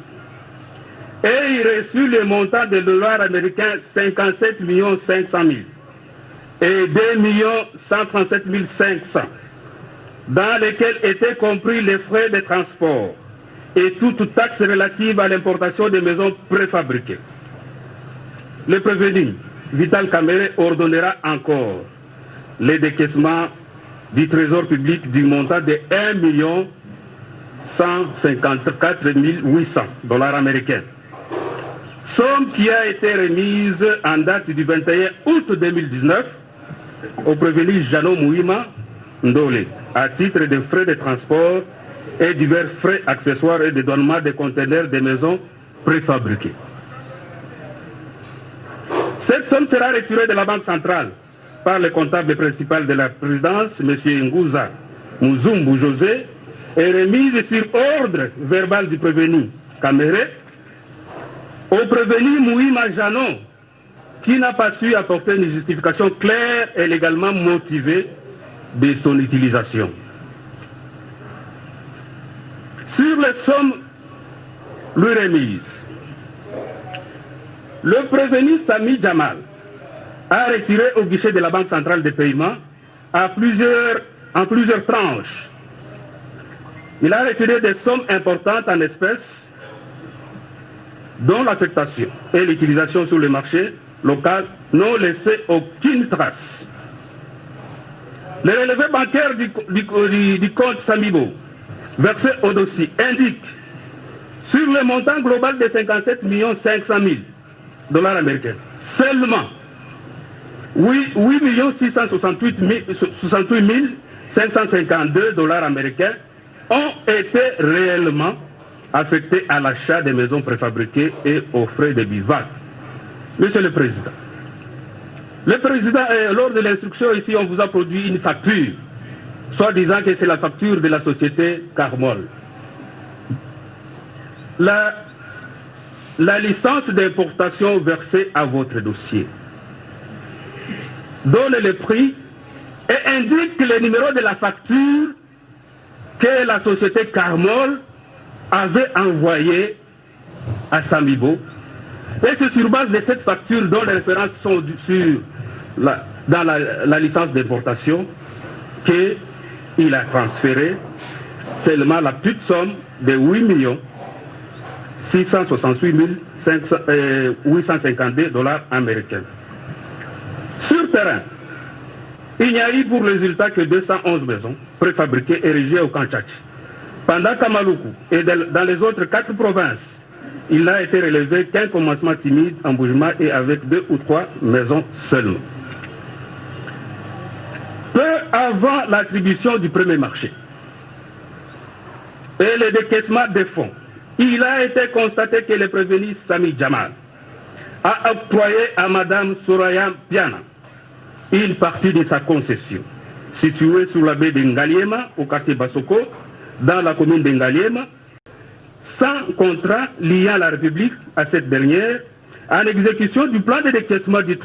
et il reçut le montant de dollars américains 57 500 000 et 2 137 500, dans lesquels étaient compris les frais de transport et toute taxe relative à l'importation des maisons préfabriquées. Le prévenu Vital Kamerhe ordonnera encore les décaissements du trésor public du montant de 1 154 800 dollars américains, somme qui a été remise en date du 21 août 2019 au prévenu Jano Mouima Ndole à titre de frais de transport et divers frais accessoires et de dédouanement des conteneurs des maisons préfabriquées. Cette somme sera retirée de la Banque centrale par le comptable principal de la présidence, M. Ngouza Muzumbu José, et remise sur ordre verbal du prévenu Kamerhe au prévenu Mouima Jano, qui n'a pas su apporter une justification claire et légalement motivée de son utilisation. Sur les sommes lui remises, le prévenu Sami Jamal a retiré au guichet de la Banque centrale des paiements en plusieurs tranches. Il a retiré des sommes importantes en espèces dont l'affectation et l'utilisation sur le marché local n'ont laissé aucune trace. Le relevé bancaire du compte Samibo versé au dossier indique sur le montant global de 57 500 000 dollars américains seulement 8 668 552 dollars américains ont été réellement affectés à l'achat des maisons préfabriquées et aux frais de bivac. Monsieur le Président, lors de l'instruction ici, on vous a produit une facture, soit disant que c'est la facture de la société Carmol. La licence d'importation versée à votre dossier donne le prix et indique le numéro de la facture que la société Carmol avait envoyée à Samibo. Et c'est sur base de cette facture dont les références sont dans la licence d'importation qu'il a transféré seulement la petite somme de 8 668 852 dollars américains. Sur terrain, il n'y a eu pour résultat que 211 maisons préfabriquées érigées au Kanchachi. Pendant qu'à Maluku et dans les autres 4 provinces, il n'a été relevé qu'un commencement timide en bougement et avec 2 ou 3 maisons seulement. Peu avant l'attribution du premier marché et le décaissement des fonds, il a été constaté que le prévenu Sami Jamal a octroyé à Mme Soraya Piana une partie de sa concession, située sur la baie de Ngaliema, au quartier Basoko, dans la commune de Ngaliema, sans contrat liant la République à cette dernière, en exécution du plan de décaissement du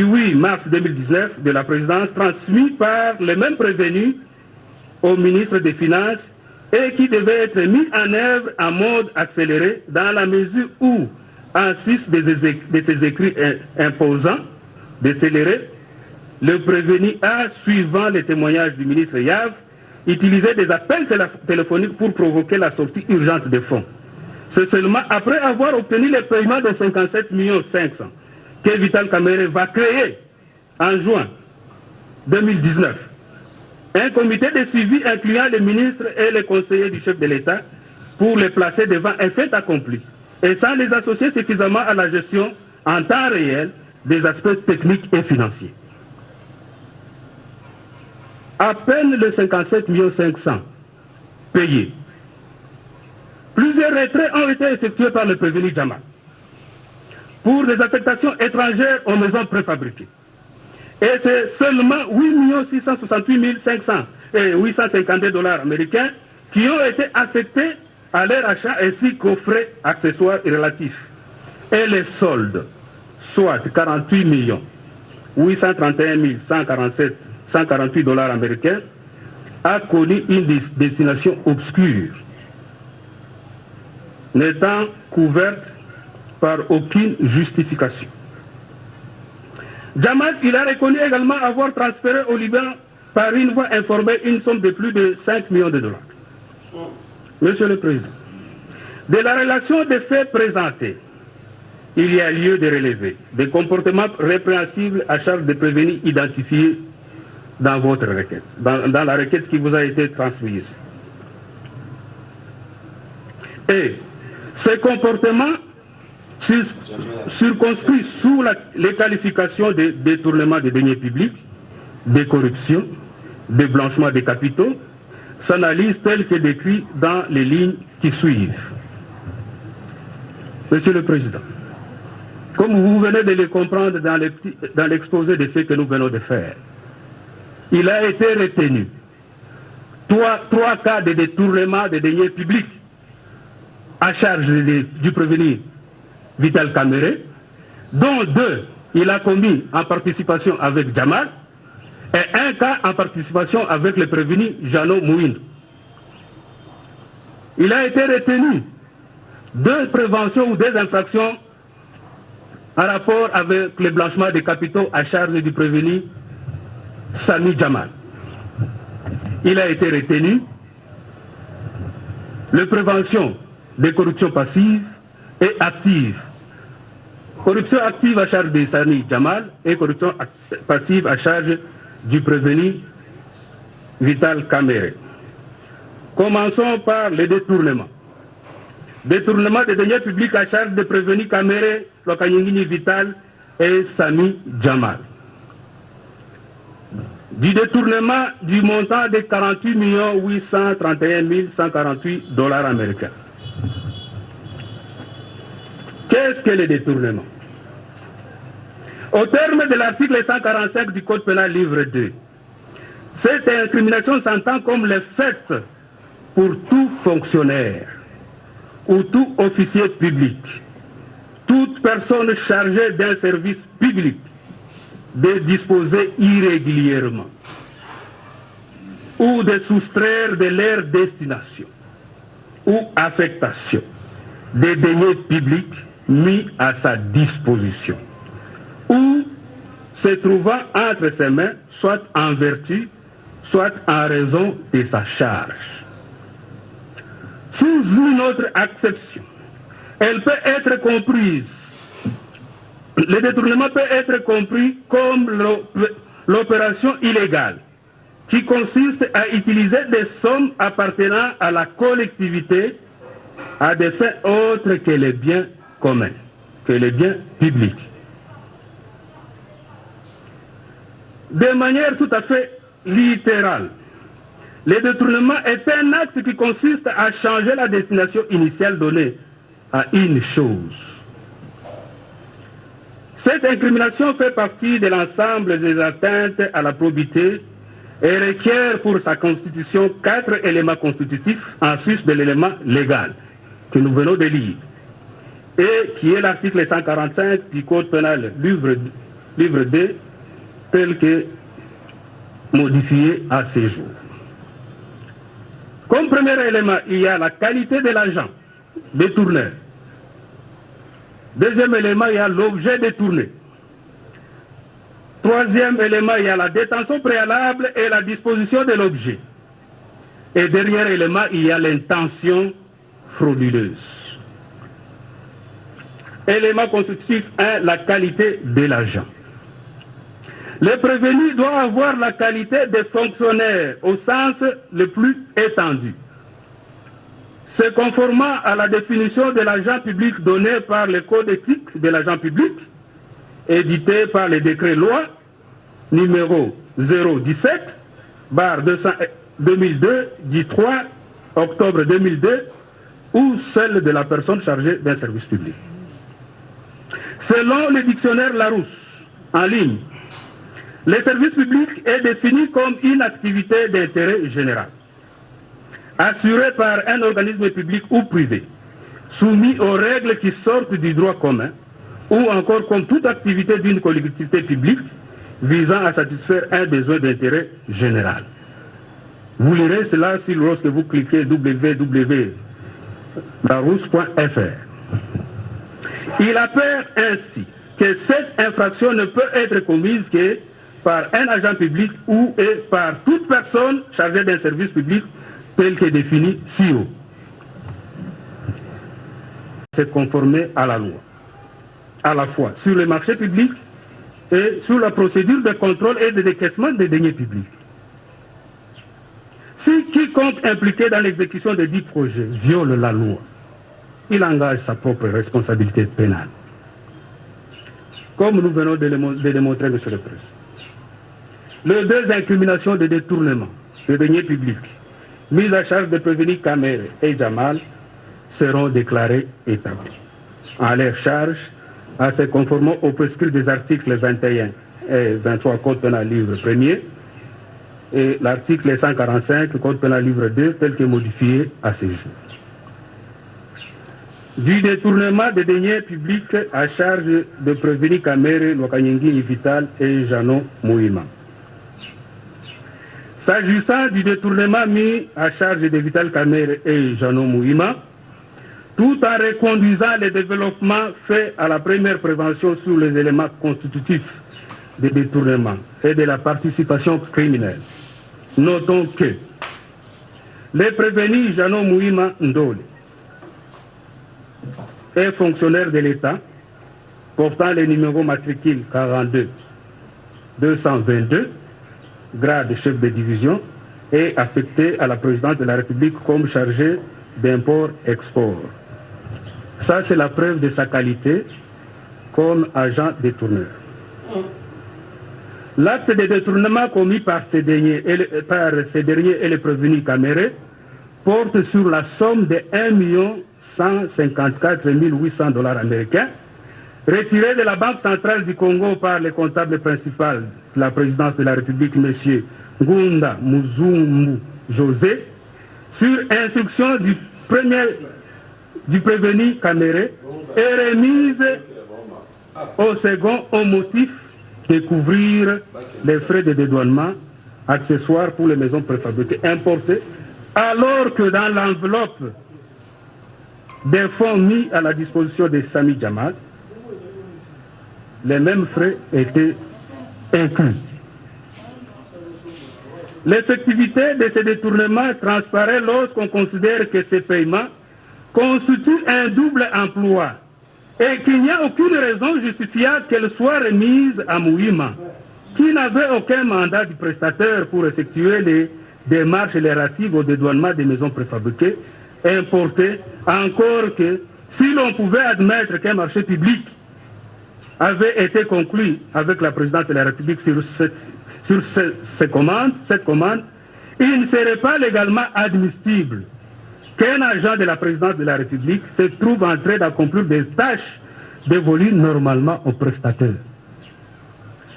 8 mars 2019 de la présidence, transmis par le même prévenu au ministre des Finances et qui devait être mis en œuvre en mode accéléré dans la mesure où, en sus de ces écrits imposants d'accélérer, le prévenu a, suivant les témoignages du ministre Yav, utilisé des appels téléphoniques pour provoquer la sortie urgente des fonds. C'est seulement après avoir obtenu le paiement de 57 500 que Vital Kamerhe va créer en juin 2019 un comité de suivi incluant les ministres et les conseillers du chef de l'État pour les placer devant un fait accompli et sans les associer suffisamment à la gestion en temps réel des aspects techniques et financiers. À peine les 57 500 payés, plusieurs retraits ont été effectués par le prévenu Jamal pour des affectations étrangères aux maisons préfabriquées. Et c'est seulement 8 668 500 et 852 dollars américains qui ont été affectés à leur achat ainsi qu'aux frais accessoires et relatifs. Et les soldes, soit 48 831 148 dollars américains, a connu une destination obscure. n'étant couverte par aucune justification. Jamal, il a reconnu également avoir transféré au Liban par une voie informelle une somme de plus de 5 millions de dollars. Monsieur le Président, de la relation des faits présentés, il y a lieu de relever des comportements répréhensibles à charge de prévenus identifiés dans votre requête, dans la requête qui vous a été transmise. Et ces comportements circonscrits sous les qualifications de détournement de deniers publics, de corruption, de blanchiment des capitaux, s'analysent tels que décrits dans les lignes qui suivent. Monsieur le Président, comme vous venez de le comprendre dans l'exposé des faits que nous venons de faire, il a été retenu trois cas de détournement de deniers publics à charge du prévenu Vital Kamere, dont 2 il a commis en participation avec Jamal et 1 cas en participation avec le prévenu Jano Mouine. Il a été retenu 2 préventions ou 2 infractions en rapport avec le blanchiment des capitaux à charge du prévenu Sami Jamal. Il a été retenu la prévention des corruptions passives et actives. Corruption active à charge de Sami Jamal et corruption passive à charge du prévenu Vital Kamere. Commençons par le détournement. Détournement des deniers publics à charge de prévenu Kamere, Lokanyingini Vital et Sami Jamal. Du détournement du montant de 48 831 148 dollars américains. Qu'est-ce que le détournement? Au terme de l'article 145 du Code pénal livre 2, cette incrimination s'entend comme le fait pour tout fonctionnaire ou tout officier public, toute personne chargée d'un service public de disposer irrégulièrement ou de soustraire de leur destination ou affectation des deniers publics mis à sa disposition ou se trouvant entre ses mains, soit en vertu, soit en raison de sa charge. Sous une autre acception, elle peut être comprise. Le détournement peut être compris comme l'opération illégale qui consiste à utiliser des sommes appartenant à la collectivité à des fins autres que les biens communs, que les biens publics. De manière tout à fait littérale, le détournement est un acte qui consiste à changer la destination initiale donnée à une chose. Cette incrimination fait partie de l'ensemble des atteintes à la probité et requiert pour sa constitution 4 éléments constitutifs en sus de l'élément légal que nous venons de lire et qui est l'article 145 du Code pénal livre 2 tel que modifié à ce jour. Comme premier élément, il y a la qualité de l'agent détourneur. Deuxième élément, il y a l'objet détourné. Troisième élément, il y a la détention préalable et la disposition de l'objet. Et dernier élément, il y a l'intention frauduleuse. Élément constitutif 1, la qualité de l'agent. Le prévenu doit avoir la qualité de fonctionnaire au sens le plus étendu. Se conformant à la définition de l'agent public donnée par le Code éthique de l'agent public, édité par le décret loi numéro 017/2002 du 3 octobre 2002 ou celle de la personne chargée d'un service public. Selon le dictionnaire Larousse, en ligne, le service public est défini comme une activité d'intérêt général, assurée par un organisme public ou privé, soumis aux règles qui sortent du droit commun, ou encore comme toute activité d'une collectivité publique visant à satisfaire un besoin d'intérêt général. Vous lirez cela lorsque vous cliquez larousse.fr. Il apparaît ainsi que cette infraction ne peut être commise que par un agent public ou par toute personne chargée d'un service public tel que défini ci-haut. C'est conformer à la loi, à la fois sur les marchés publics et sur la procédure de contrôle et de décaissement des deniers publics. Si quiconque impliqué dans l'exécution de dits projets viole la loi, il engage sa propre responsabilité pénale. Comme nous venons de démontrer, Monsieur le Président. Les deux incriminations de détournement de deniers publics mises à charge de prévenus Kamere et Jamal seront déclarées établies en leur charge en se conformant aux prescrits des articles 21 et 23 Code pénal livre 1er et l'article 145 Code pénal livre 2 tel que modifié à ce jour. Du détournement des deniers publics à charge de prévenus Kamere, Lwakanyingi Vital et Jano Mouima. S'agissant du détournement mis à charge de Vital Kamere et Jano Mouima, tout en reconduisant les développements faits à la première prévention sur les éléments constitutifs des détournements et de la participation criminelle, notons que les prévenus Jano Mouima Ndole est fonctionnaire de l'État portant le numéro matricule 42 222, grade de chef de division, et affecté à la présidence de la République comme chargé d'import-export. Ça, c'est la preuve de sa qualité comme agent détourneur. L'acte de détournement commis par ces derniers et les prévenus Kamere porte sur la somme de 1 154 800 $ américains retirés de la Banque centrale du Congo par le comptable principal de la présidence de la République, M. Ngunda Muzumbu José, sur instruction du prévenu Kamere et remise au second au motif de couvrir les frais de dédouanement accessoires pour les maisons préfabriquées importées, alors que dans l'enveloppe des fonds mis à la disposition de Sami Jamal, les mêmes frais étaient inclus. L'effectivité de ces détournements transparaît lorsqu'on considère que ces paiements constituent un double emploi et qu'il n'y a aucune raison justifiable qu'elles soient remises à Mouima, qui n'avait aucun mandat du prestataire pour effectuer les démarches relatives au dédouanement des maisons préfabriquées importées, encore que si l'on pouvait admettre qu'un marché public avait été conclu avec la présidence de la République sur cette commande, il ne serait pas légalement admissible qu'un agent de la présidence de la République se trouve en train d'accomplir des tâches dévolues normalement aux prestataires.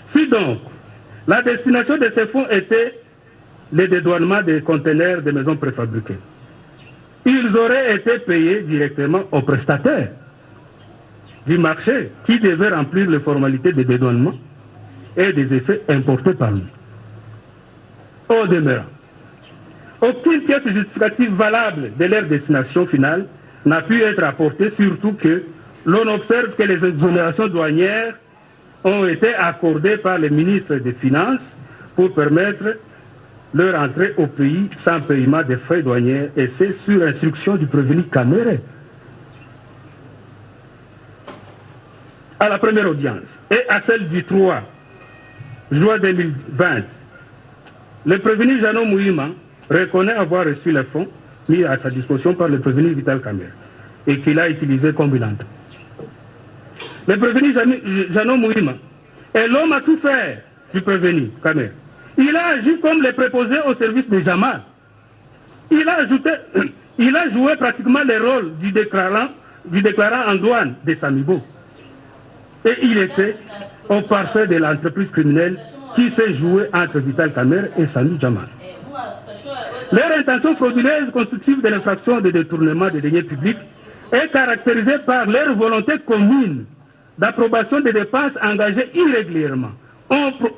Si donc la destination de ces fonds était le dédouanement des conteneurs de maisons préfabriquées, ils auraient été payés directement aux prestataires du marché qui devaient remplir les formalités de dédouanement et des effets importés par lui. Au demeurant, aucune pièce justificative valable de leur destination finale n'a pu être apportée, surtout que l'on observe que les exonérations douanières ont été accordées par le ministre des Finances pour permettre leur entrée au pays sans paiement des frais douaniers, et c'est sur instruction du prévenu Kamere. À la première audience et à celle du 3 juin 2020, le prévenu Jano Mouima reconnaît avoir reçu les fonds mis à sa disposition par le prévenu Vital Kamere et qu'il a utilisé comme il entend. Le prévenu Jano Mouima est l'homme à tout faire du prévenu Kamere. Il a agi comme le préposé au service de Jamal. Il a joué pratiquement le rôle du déclarant en douane de Samibo. Et il était au parfait de l'entreprise criminelle qui s'est jouée entre Vital Kamere et Sami Jamal. Leur intention frauduleuse constitutive de l'infraction de détournement des deniers publics est caractérisée par leur volonté commune d'approbation des dépenses engagées irrégulièrement,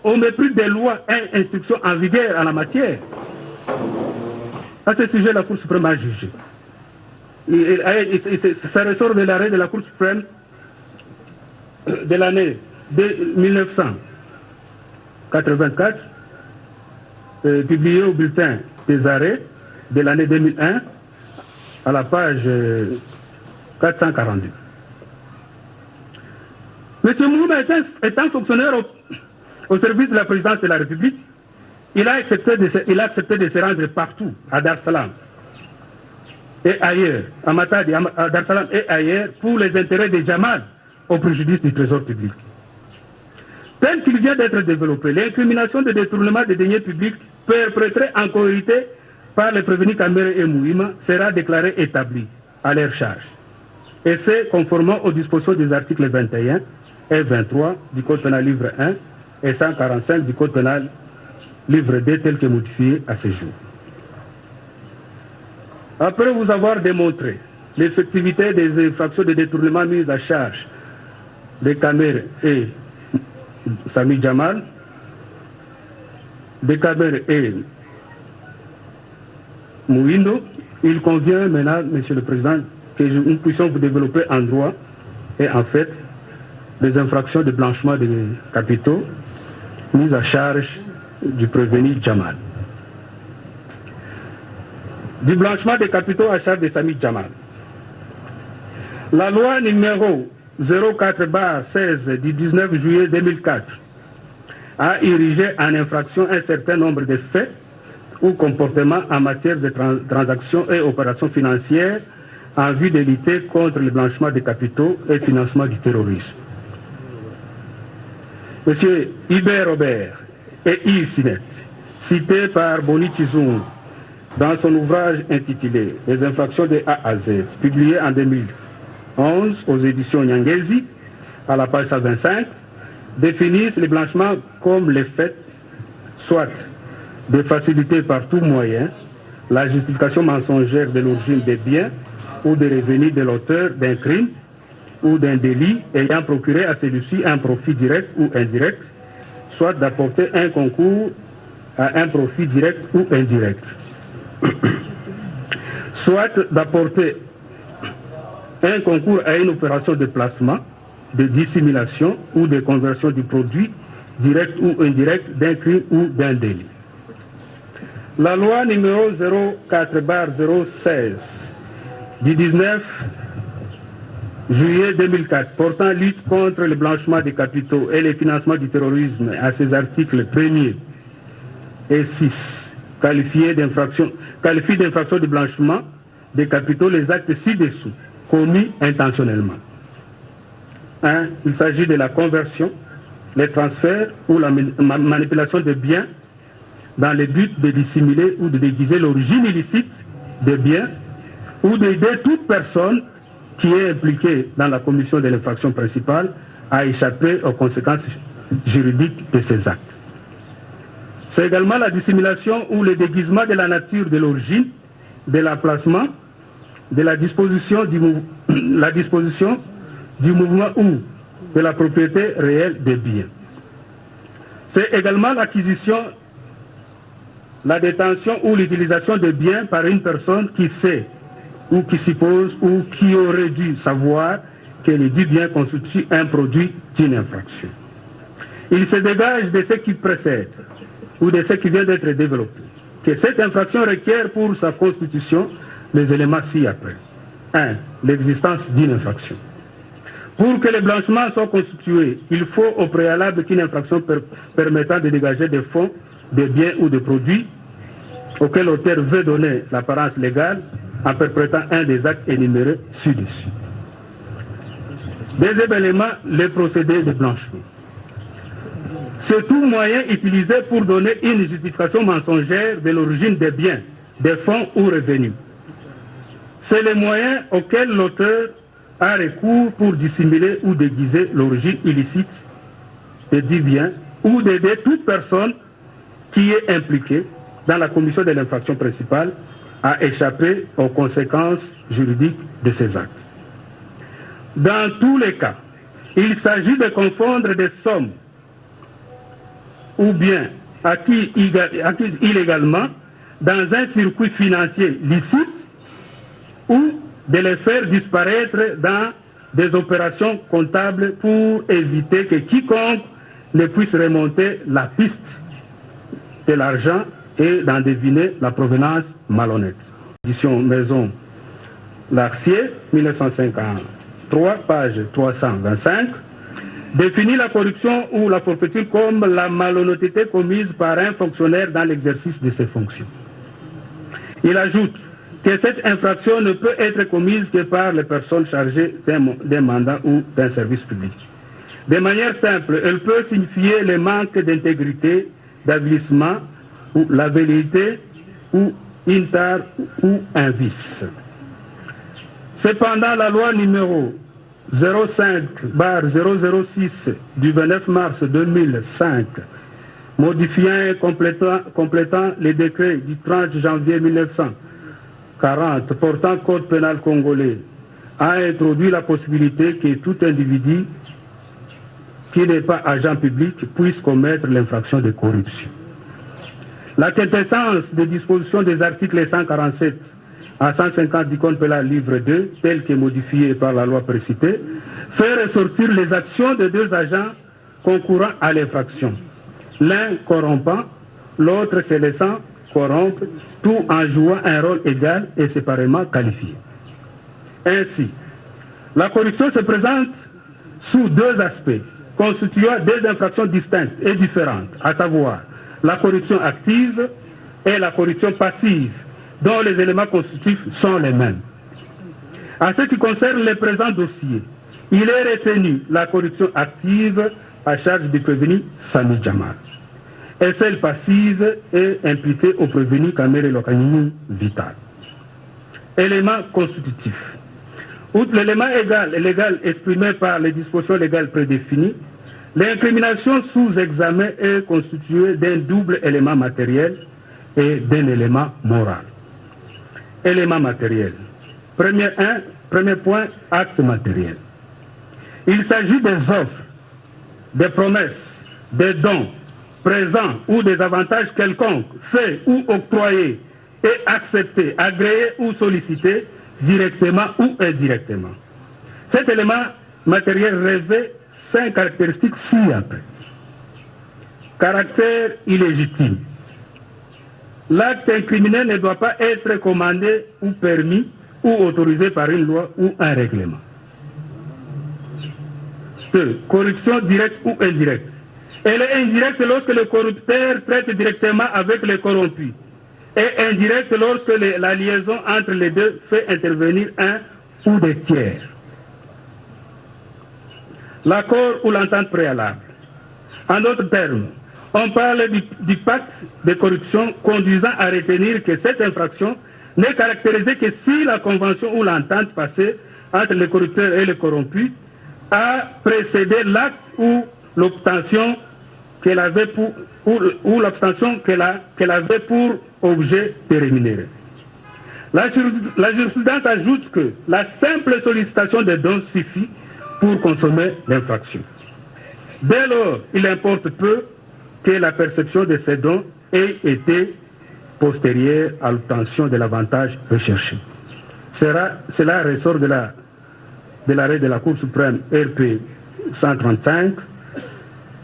au mépris des lois et instructions en vigueur en la matière. À ce sujet, la Cour suprême a jugé Ça ressort de l'arrêt de la Cour suprême de l'année 1984, publié au bulletin des arrêts de l'année 2001 à la page 442. M. Mouma étant fonctionnaire au service de la présidence de la République, il a accepté de se rendre partout, à Dar Salam et ailleurs, à Matadi, à Dar Salam et ailleurs, pour les intérêts de Jamal, au préjudice du trésor public. Tel qu'il vient d'être développé, l'incrimination de détournement des deniers publics perpétrée en cohérité par les prévenus Kamere et Mouima sera déclarée établie à leur charge. Et c'est conformément aux dispositions des articles 21 et 23 du Code pénal livre 1 et 145 du Code pénal livre 2 tel que modifié à ce jour. Après vous avoir démontré l'effectivité des infractions de détournement mises à charge de Kamere et Sami Jamal, de Kamere et Mouindo, il convient maintenant, Monsieur le Président, que nous puissions vous développer en droit et en fait les infractions de blanchiment de capitaux mises à charge du prévenu Jamal. Du blanchiment des capitaux à charge de Sami Jamal. La loi numéro 04/16 du 19 juillet 2004 a érigé en infraction un certain nombre de faits ou comportements en matière de transactions et opérations financières en vue de lutter contre le blanchiment des capitaux et financement du terrorisme. Monsieur Hubert Robert et Yves Sinet, cités par Boni Chizoun dans son ouvrage intitulé « Les infractions de A à Z », publié en 2011 aux éditions Nyangezi, à la page 125, définissent le blanchiment comme le fait, soit de faciliter par tout moyen la justification mensongère de l'origine des biens ou des revenus de l'auteur d'un crime ou d'un délit ayant procuré à celui-ci un profit direct ou indirect, soit d'apporter un concours à un profit direct ou indirect, soit d'apporter un concours à une opération de placement, de dissimulation ou de conversion du produit direct ou indirect d'un crime ou d'un délit. La loi numéro 04/016 du 19 juillet 2004 portant lutte contre le blanchiment des capitaux et le financement du terrorisme à ses articles 1er et 6 qualifie d'infraction de blanchiment des capitaux les actes ci-dessous commis intentionnellement. 1. Il s'agit de la conversion, les transferts ou la manipulation de biens dans le but de dissimuler ou de déguiser l'origine illicite des biens ou d'aider toute personne qui est impliquée dans la commission de l'infraction principale à échapper aux conséquences juridiques de ces actes. C'est également la dissimulation ou le déguisement de la nature de l'origine, de l'emplacement, de la disposition du mouvement ou de la propriété réelle des biens. C'est également l'acquisition, la détention ou l'utilisation de biens par une personne qui sait ou qui suppose ou qui aurait dû savoir que les dits biens constituent un produit d'une infraction. Il se dégage de ce qui précède ou de ce qui vient d'être développé que cette infraction requiert pour sa constitution les éléments ci-après. 1. L'existence d'une infraction. Pour que le blanchiment soit constitué, il faut au préalable qu'une infraction permettant de dégager des fonds, des biens ou des produits auxquels l'auteur veut donner l'apparence légale en perpétrant un des actes énumérés ci-dessus. Deuxième élément, les procédés de blanchiment. C'est tout moyen utilisé pour donner une justification mensongère de l'origine des biens, des fonds ou revenus. C'est le moyen auquel l'auteur a recours pour dissimuler ou déguiser l'origine illicite de dits biens ou d'aider toute personne qui est impliquée dans la commission de l'infraction principale à échapper aux conséquences juridiques de ces actes. Dans tous les cas, il s'agit de confondre des sommes ou bien acquises illégalement dans un circuit financier licite ou de les faire disparaître dans des opérations comptables pour éviter que quiconque ne puisse remonter la piste de l'argent et d'en deviner la provenance malhonnête. Édition Maison Larcier, 1953, page 325, définit la corruption ou la forfaiture comme la malhonnêteté commise par un fonctionnaire dans l'exercice de ses fonctions. Il ajoute que cette infraction ne peut être commise que par les personnes chargées d'un mandat ou d'un service public. De manière simple, elle peut signifier le manque d'intégrité, d'avilissement, ou la velléité, ou une tare, ou un vice. Cependant, la loi numéro 05/006 du 29 mars 2005, modifiant et complétant les décrets du 30 janvier 1940 portant code pénal congolais, a introduit la possibilité que tout individu qui n'est pas agent public puisse commettre l'infraction de corruption. La quintessence des dispositions des articles 147 à 150 du code pénal livre 2, tel que modifié par la loi précitée, fait ressortir les actions de deux agents concourant à l'infraction. L'un corrompant, l'autre se laissant corrompre, tout en jouant un rôle égal et séparément qualifié. Ainsi, la corruption se présente sous deux aspects, constituant deux infractions distinctes et différentes, à savoir la corruption active et la corruption passive, dont les éléments constitutifs sont les mêmes. En ce qui concerne les présents dossiers, il est retenu la corruption active à charge du prévenu Sami Djamal, et celle passive est imputée au prévenu Kamere Lokanini Vital. Éléments constitutifs. Outre l'élément égal et légal exprimé par les dispositions légales prédéfinies, l'incrimination sous examen est constituée d'un double élément matériel et d'un élément moral. Élément matériel. Premier point, acte matériel. Il s'agit des offres, des promesses, des dons, présents ou des avantages quelconques, faits ou octroyés et acceptés, agréés ou sollicités, directement ou indirectement. Cet élément matériel revêt 5 caractéristiques ci-après. Caractère illégitime. L'acte incriminé ne doit pas être commandé ou permis ou autorisé par une loi ou un règlement. 2. Corruption directe ou indirecte. Elle est indirecte lorsque le corrupteur traite directement avec les corrompus et indirecte lorsque la liaison entre les deux fait intervenir un ou des tiers. L'accord ou l'entente préalable. En d'autres termes, on parle du pacte de corruption conduisant à retenir que cette infraction n'est caractérisée que si la convention ou l'entente passée entre les corrupteurs et les corrompus a précédé l'acte ou l'obtention qu'elle avait pour, qu'elle avait pour objet de rémunérer. La jurisprudence ajoute que la simple sollicitation des dons suffit pour consommer l'infraction. Dès lors, il importe peu que la perception de ces dons ait été postérieure à l'obtention de l'avantage recherché. Cela ressort de l'arrêt de la Cour suprême RP 135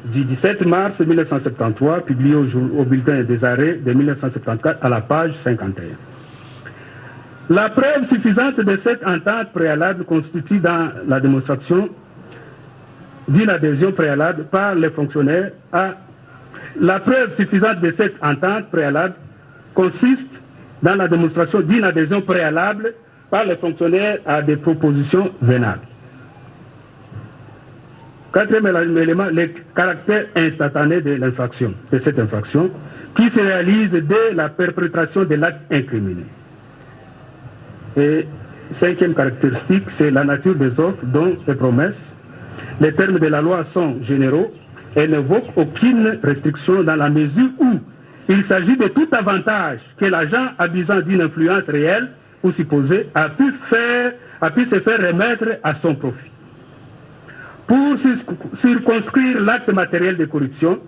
du 17 mars 1973, publié au bulletin des arrêts de 1974 à la page 51. La preuve suffisante de cette entente préalable constitue dans la démonstration d'une adhésion préalable par les fonctionnaires à... La preuve suffisante de cette entente préalable consiste dans la démonstration d'une adhésion préalable par les fonctionnaires à des propositions vénales. Quatrième élément, le caractère instantané de l'infraction, de cette infraction, qui se réalise dès la perpétration de l'acte incriminé. Et cinquième caractéristique, c'est la nature des offres, dont les promesses. Les termes de la loi sont généraux et n'évoquent aucune restriction dans la mesure où il s'agit de tout avantage que l'agent abusant d'une influence réelle ou supposée a pu se faire remettre à son profit. Pour circonscrire l'acte matériel de corruption,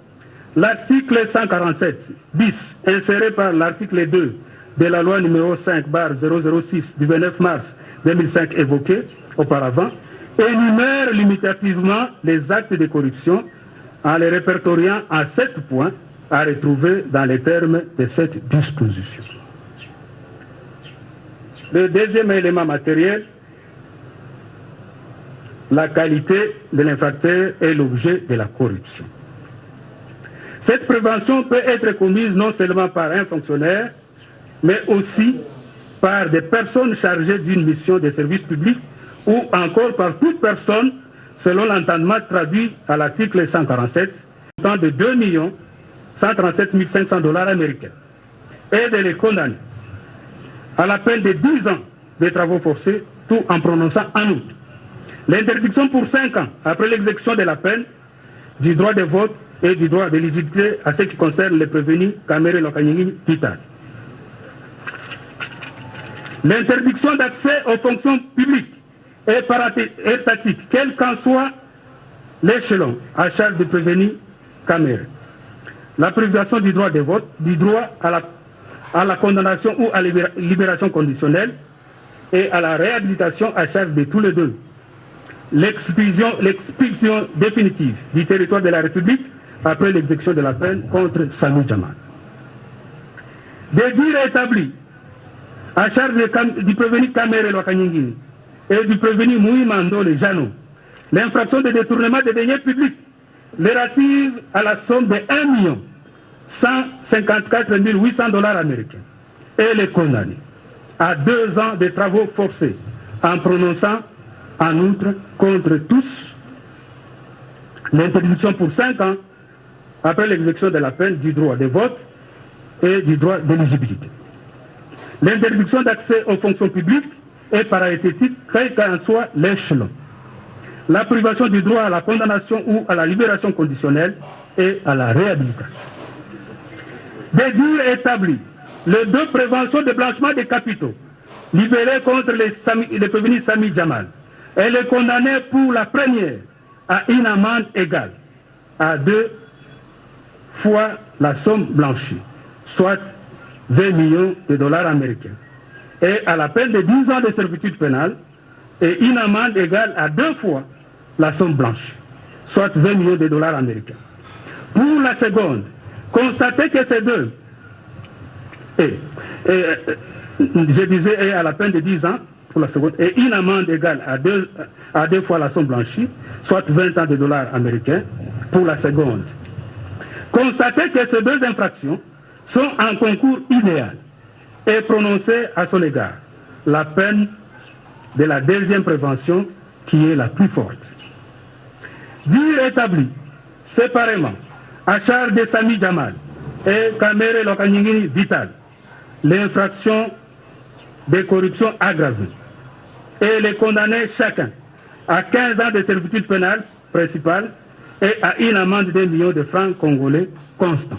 l'article 147 bis, inséré par l'article 2 de la loi numéro 5/006 du 29 mars 2005 évoquée auparavant, énumère limitativement les actes de corruption en les répertoriant en 7 points à retrouver dans les termes de cette disposition. Le deuxième élément matériel, la qualité de l'infracteur est l'objet de la corruption. Cette prévention peut être commise non seulement par un fonctionnaire, mais aussi par des personnes chargées d'une mission de service public ou encore par toute personne selon l'entendement traduit à l'article 147, montant de 2 137 500 $ américains, et de les condamner à la peine de 10 ans de travaux forcés, tout en prononçant en outre l'interdiction pour 5 ans après l'exécution de la peine du droit de vote et du droit d'éligibilité à ce qui concerne les prévenus Kamere Lokanyingi Vital. L'interdiction d'accès aux fonctions publiques et para-étatiques, quel qu'en soit l'échelon à charge de prévenus Kamere. La privation du droit de vote, du droit à la condamnation ou à la libération conditionnelle et à la réhabilitation à charge de tous les deux. L'expulsion définitive du territoire de la République après l'exécution de la peine contre Sami Jamal. Des dires établis à charge du prévenu Kamere Lokanyingi et du prévenu Moui Mandole Jano, l'infraction de détournement des deniers publics relative à la somme de 1 154 800 $ américains et les condamner à 2 ans de travaux forcés en prononçant en outre contre tous l'interdiction pour 5 ans après l'exécution de la peine du droit de vote et du droit d'éligibilité. L'interdiction d'accès aux fonctions publiques et para-étatiques, quel qu'en soit l'échelon. La privation du droit à la condamnation ou à la libération conditionnelle et à la réhabilitation. Des dires établis, le 2 prévention de blanchiment des capitaux, libérés contre les prévenus Sami Jamal, et les condamnés pour la première à une amende égale à 2 fois la somme blanchie, soit 20 millions de $ américains, et à la peine de 10 ans de servitude pénale et une amende égale à 2 fois la somme blanche, soit 20 millions de $ américains. Pour la seconde, constatez que ces deux, je disais, et à la peine de 10 ans pour la seconde, et une amende égale à 2 fois la somme blanchie, soit 20 ans de $ américains pour la seconde. Constatez que ces 2 infractions sont en concours idéal et prononcées à son égard la peine de la deuxième prévention qui est la plus forte. Dire établi séparément à charge de Sami Jamal et Kamere Lokanyingi Vital l'infraction de corruption aggravée et les condamner chacun à 15 ans de servitude pénale principale et à une amende de 1 million de francs congolais constant.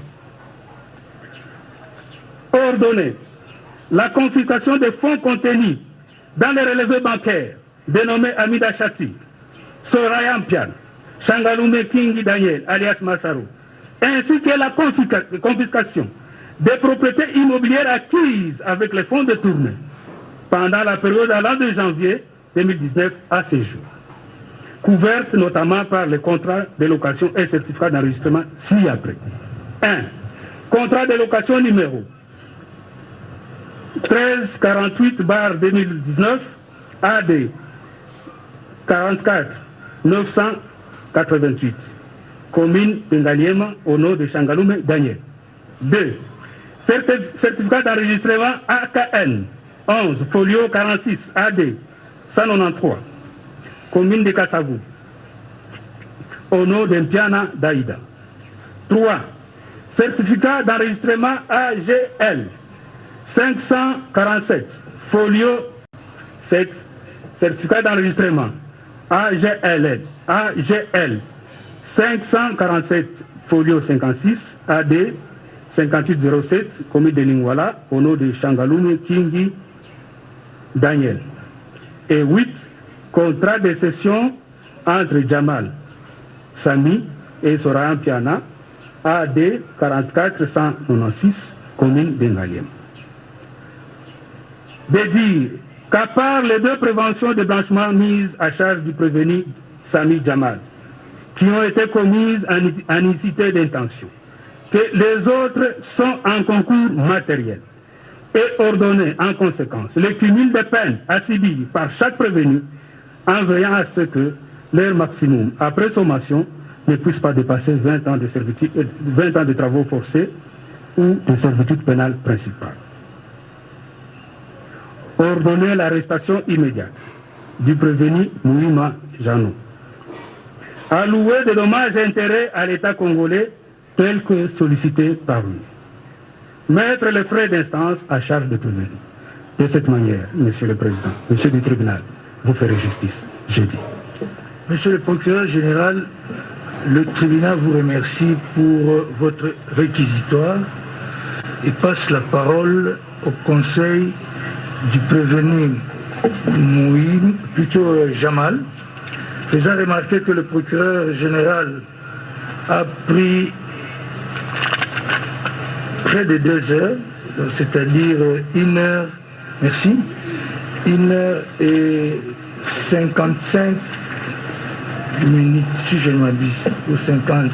Ordonner la confiscation des fonds contenus dans les relevés bancaires dénommés Amida Chati, Soraya Mpian, Shangalume Kingi Daniel alias Massaro, ainsi que la confiscation des propriétés immobilières acquises avec les fonds détournés pendant la période allant de janvier 2019 à ce jour, couvertes notamment par les contrats de location et certificats d'enregistrement ci-après. 1. Contrat de location numéro 1348/2019 AD 44 988 commune Pengaliema au nom de Shangalume Daniel. 2. Certificat d'enregistrement AKN 11 folio 46 AD 193 commune de Kassavou au nom d'Empiana Daïda. 3. Certificat d'enregistrement AGL 547 folio 7 certificat d'enregistrement AGL 547 folio 56 AD 5807 commune de Lingwala au nom de Shangalume Kingi Daniel. Et 8. Contrat de cession entre Jamal Sami et Soraya Mpiana AD 44 196 commune d'Engaliem. de dire qu'à part les 2 préventions de blanchiment mises à charge du prévenu Sami Jamal, qui ont été commises en unicité d'intention, que les autres sont en concours matériel et ordonné en conséquence le cumul de peines à subir par chaque prévenu en veillant à ce que leur maximum après sommation ne puisse pas dépasser 20 ans de servitude, 20 ans de travaux forcés ou de servitude pénale principale. Ordonner l'arrestation immédiate du prévenu Mouima Janou. Allouer des dommages et intérêts à l'État congolais tels que sollicités par lui. Mettre les frais d'instance à charge du prévenu. De cette manière, Monsieur le Président, Monsieur du tribunal, vous ferez justice, j'ai dit. Monsieur le procureur général, le tribunal vous remercie pour votre réquisitoire et passe la parole au conseil du prévenu Mouim, plutôt Jamal, faisant remarquer que le procureur général a pris près de 2 heures, c'est-à-dire 1 heure, merci, 1 heure et 55 minutes, si je ne m'abuse, ou 50,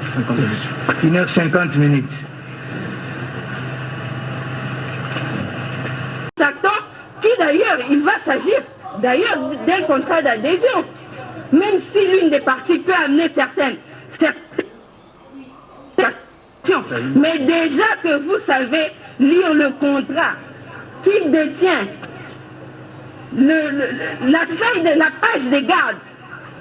1 heure 50 minutes. Qui d'ailleurs, il va s'agir d'ailleurs d'un contrat d'adhésion. Même si l'une des parties peut amener certaines mais déjà que vous savez lire le contrat qui détient la page des gardes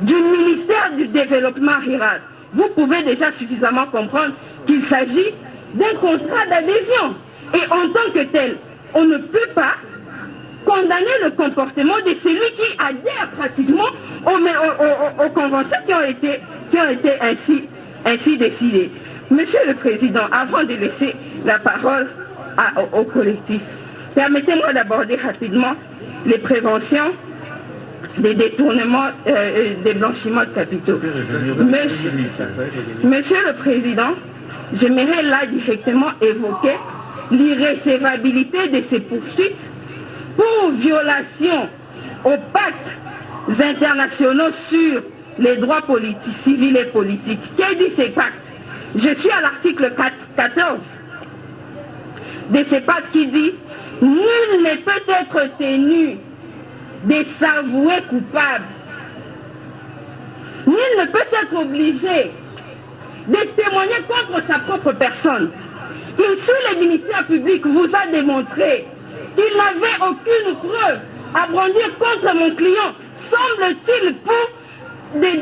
du ministère du développement rural, vous pouvez déjà suffisamment comprendre qu'il s'agit d'un contrat d'adhésion. Et en tant que tel, on ne peut pas condamner le comportement de celui qui adhère pratiquement aux conventions qui ont été ainsi décidées. Monsieur le Président, avant de laisser la parole au collectif, permettez-moi d'aborder rapidement les préventions des détournements, des blanchiments de capitaux. Monsieur le Président, j'aimerais là directement évoquer l'irrécevabilité de ces poursuites pour violation aux pactes internationaux sur les droits politiques, civils et politiques. Qu'est dit ces pactes? Je suis à l'article 14 de ces pactes qui dit « Nul ne peut être tenu de s'avouer coupable. Nul ne peut être obligé de témoigner contre sa propre personne. » Ici, le ministère public vous a démontré qu'il n'avait aucune preuve à brandir contre mon client, semble-t-il, pour des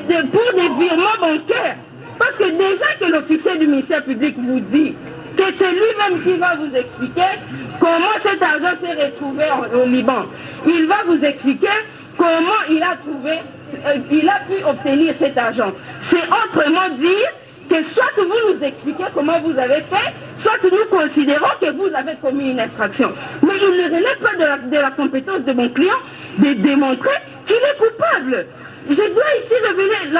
virements bancaires. Parce que déjà que l'officier du ministère public vous dit que c'est lui-même qui va vous expliquer comment cet argent s'est retrouvé au Liban. Il va vous expliquer comment il a pu obtenir cet argent. C'est autrement dire que soit vous nous expliquez comment vous avez fait, soit nous considérons que vous avez commis une infraction. Mais il ne relève pas de la compétence de mon client de démontrer qu'il est coupable. Je dois ici relever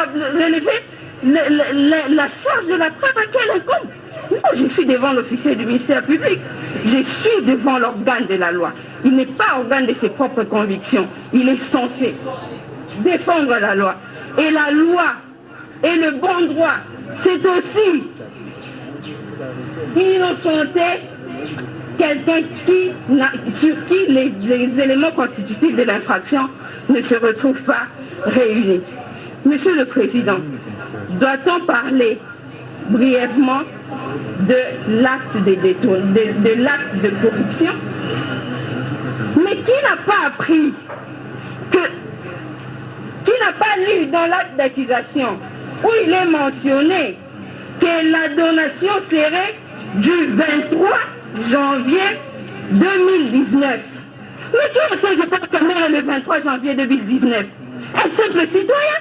la charge de la preuve à laquelle incombe. Non, je suis devant l'officier du ministère public. Je suis devant l'organe de la loi. Il n'est pas organe de ses propres convictions. Il est censé défendre la loi. Et la loi et le bon droit, c'est aussi innocenter quelqu'un sur qui les éléments constitutifs de l'infraction ne se retrouvent pas réunis. Monsieur le Président, doit-on parler brièvement de l'acte de l'acte de corruption? Mais qui n'a pas appris qui n'a pas lu dans l'acte d'accusation où il est mentionné que la donation serait du 23 janvier 2019. Mais qui était Vital Kamerhe le 23 janvier 2019? Un simple citoyen.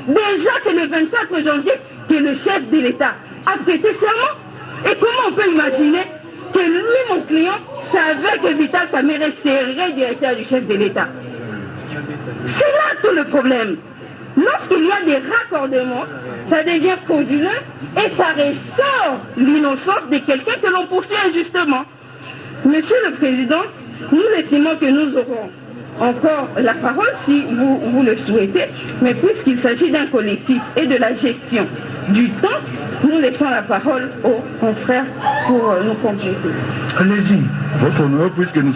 Déjà, c'est le 24 janvier que le chef de l'État a prêté serment. Et comment on peut imaginer que lui, mon client, savait que Vital Kamerhe serait directeur du chef de l'État? C'est là tout le problème. Lorsqu'il y a des raccordements, ça devient frauduleux et ça ressort l'innocence de quelqu'un que l'on poursuit injustement. Monsieur le Président, Nous estimons que nous aurons encore la parole si vous le souhaitez, mais puisqu'il s'agit d'un collectif et de la gestion du temps, nous laissons la parole aux confrères pour nous compléter. Allez-y. Votre honneur, puisque nous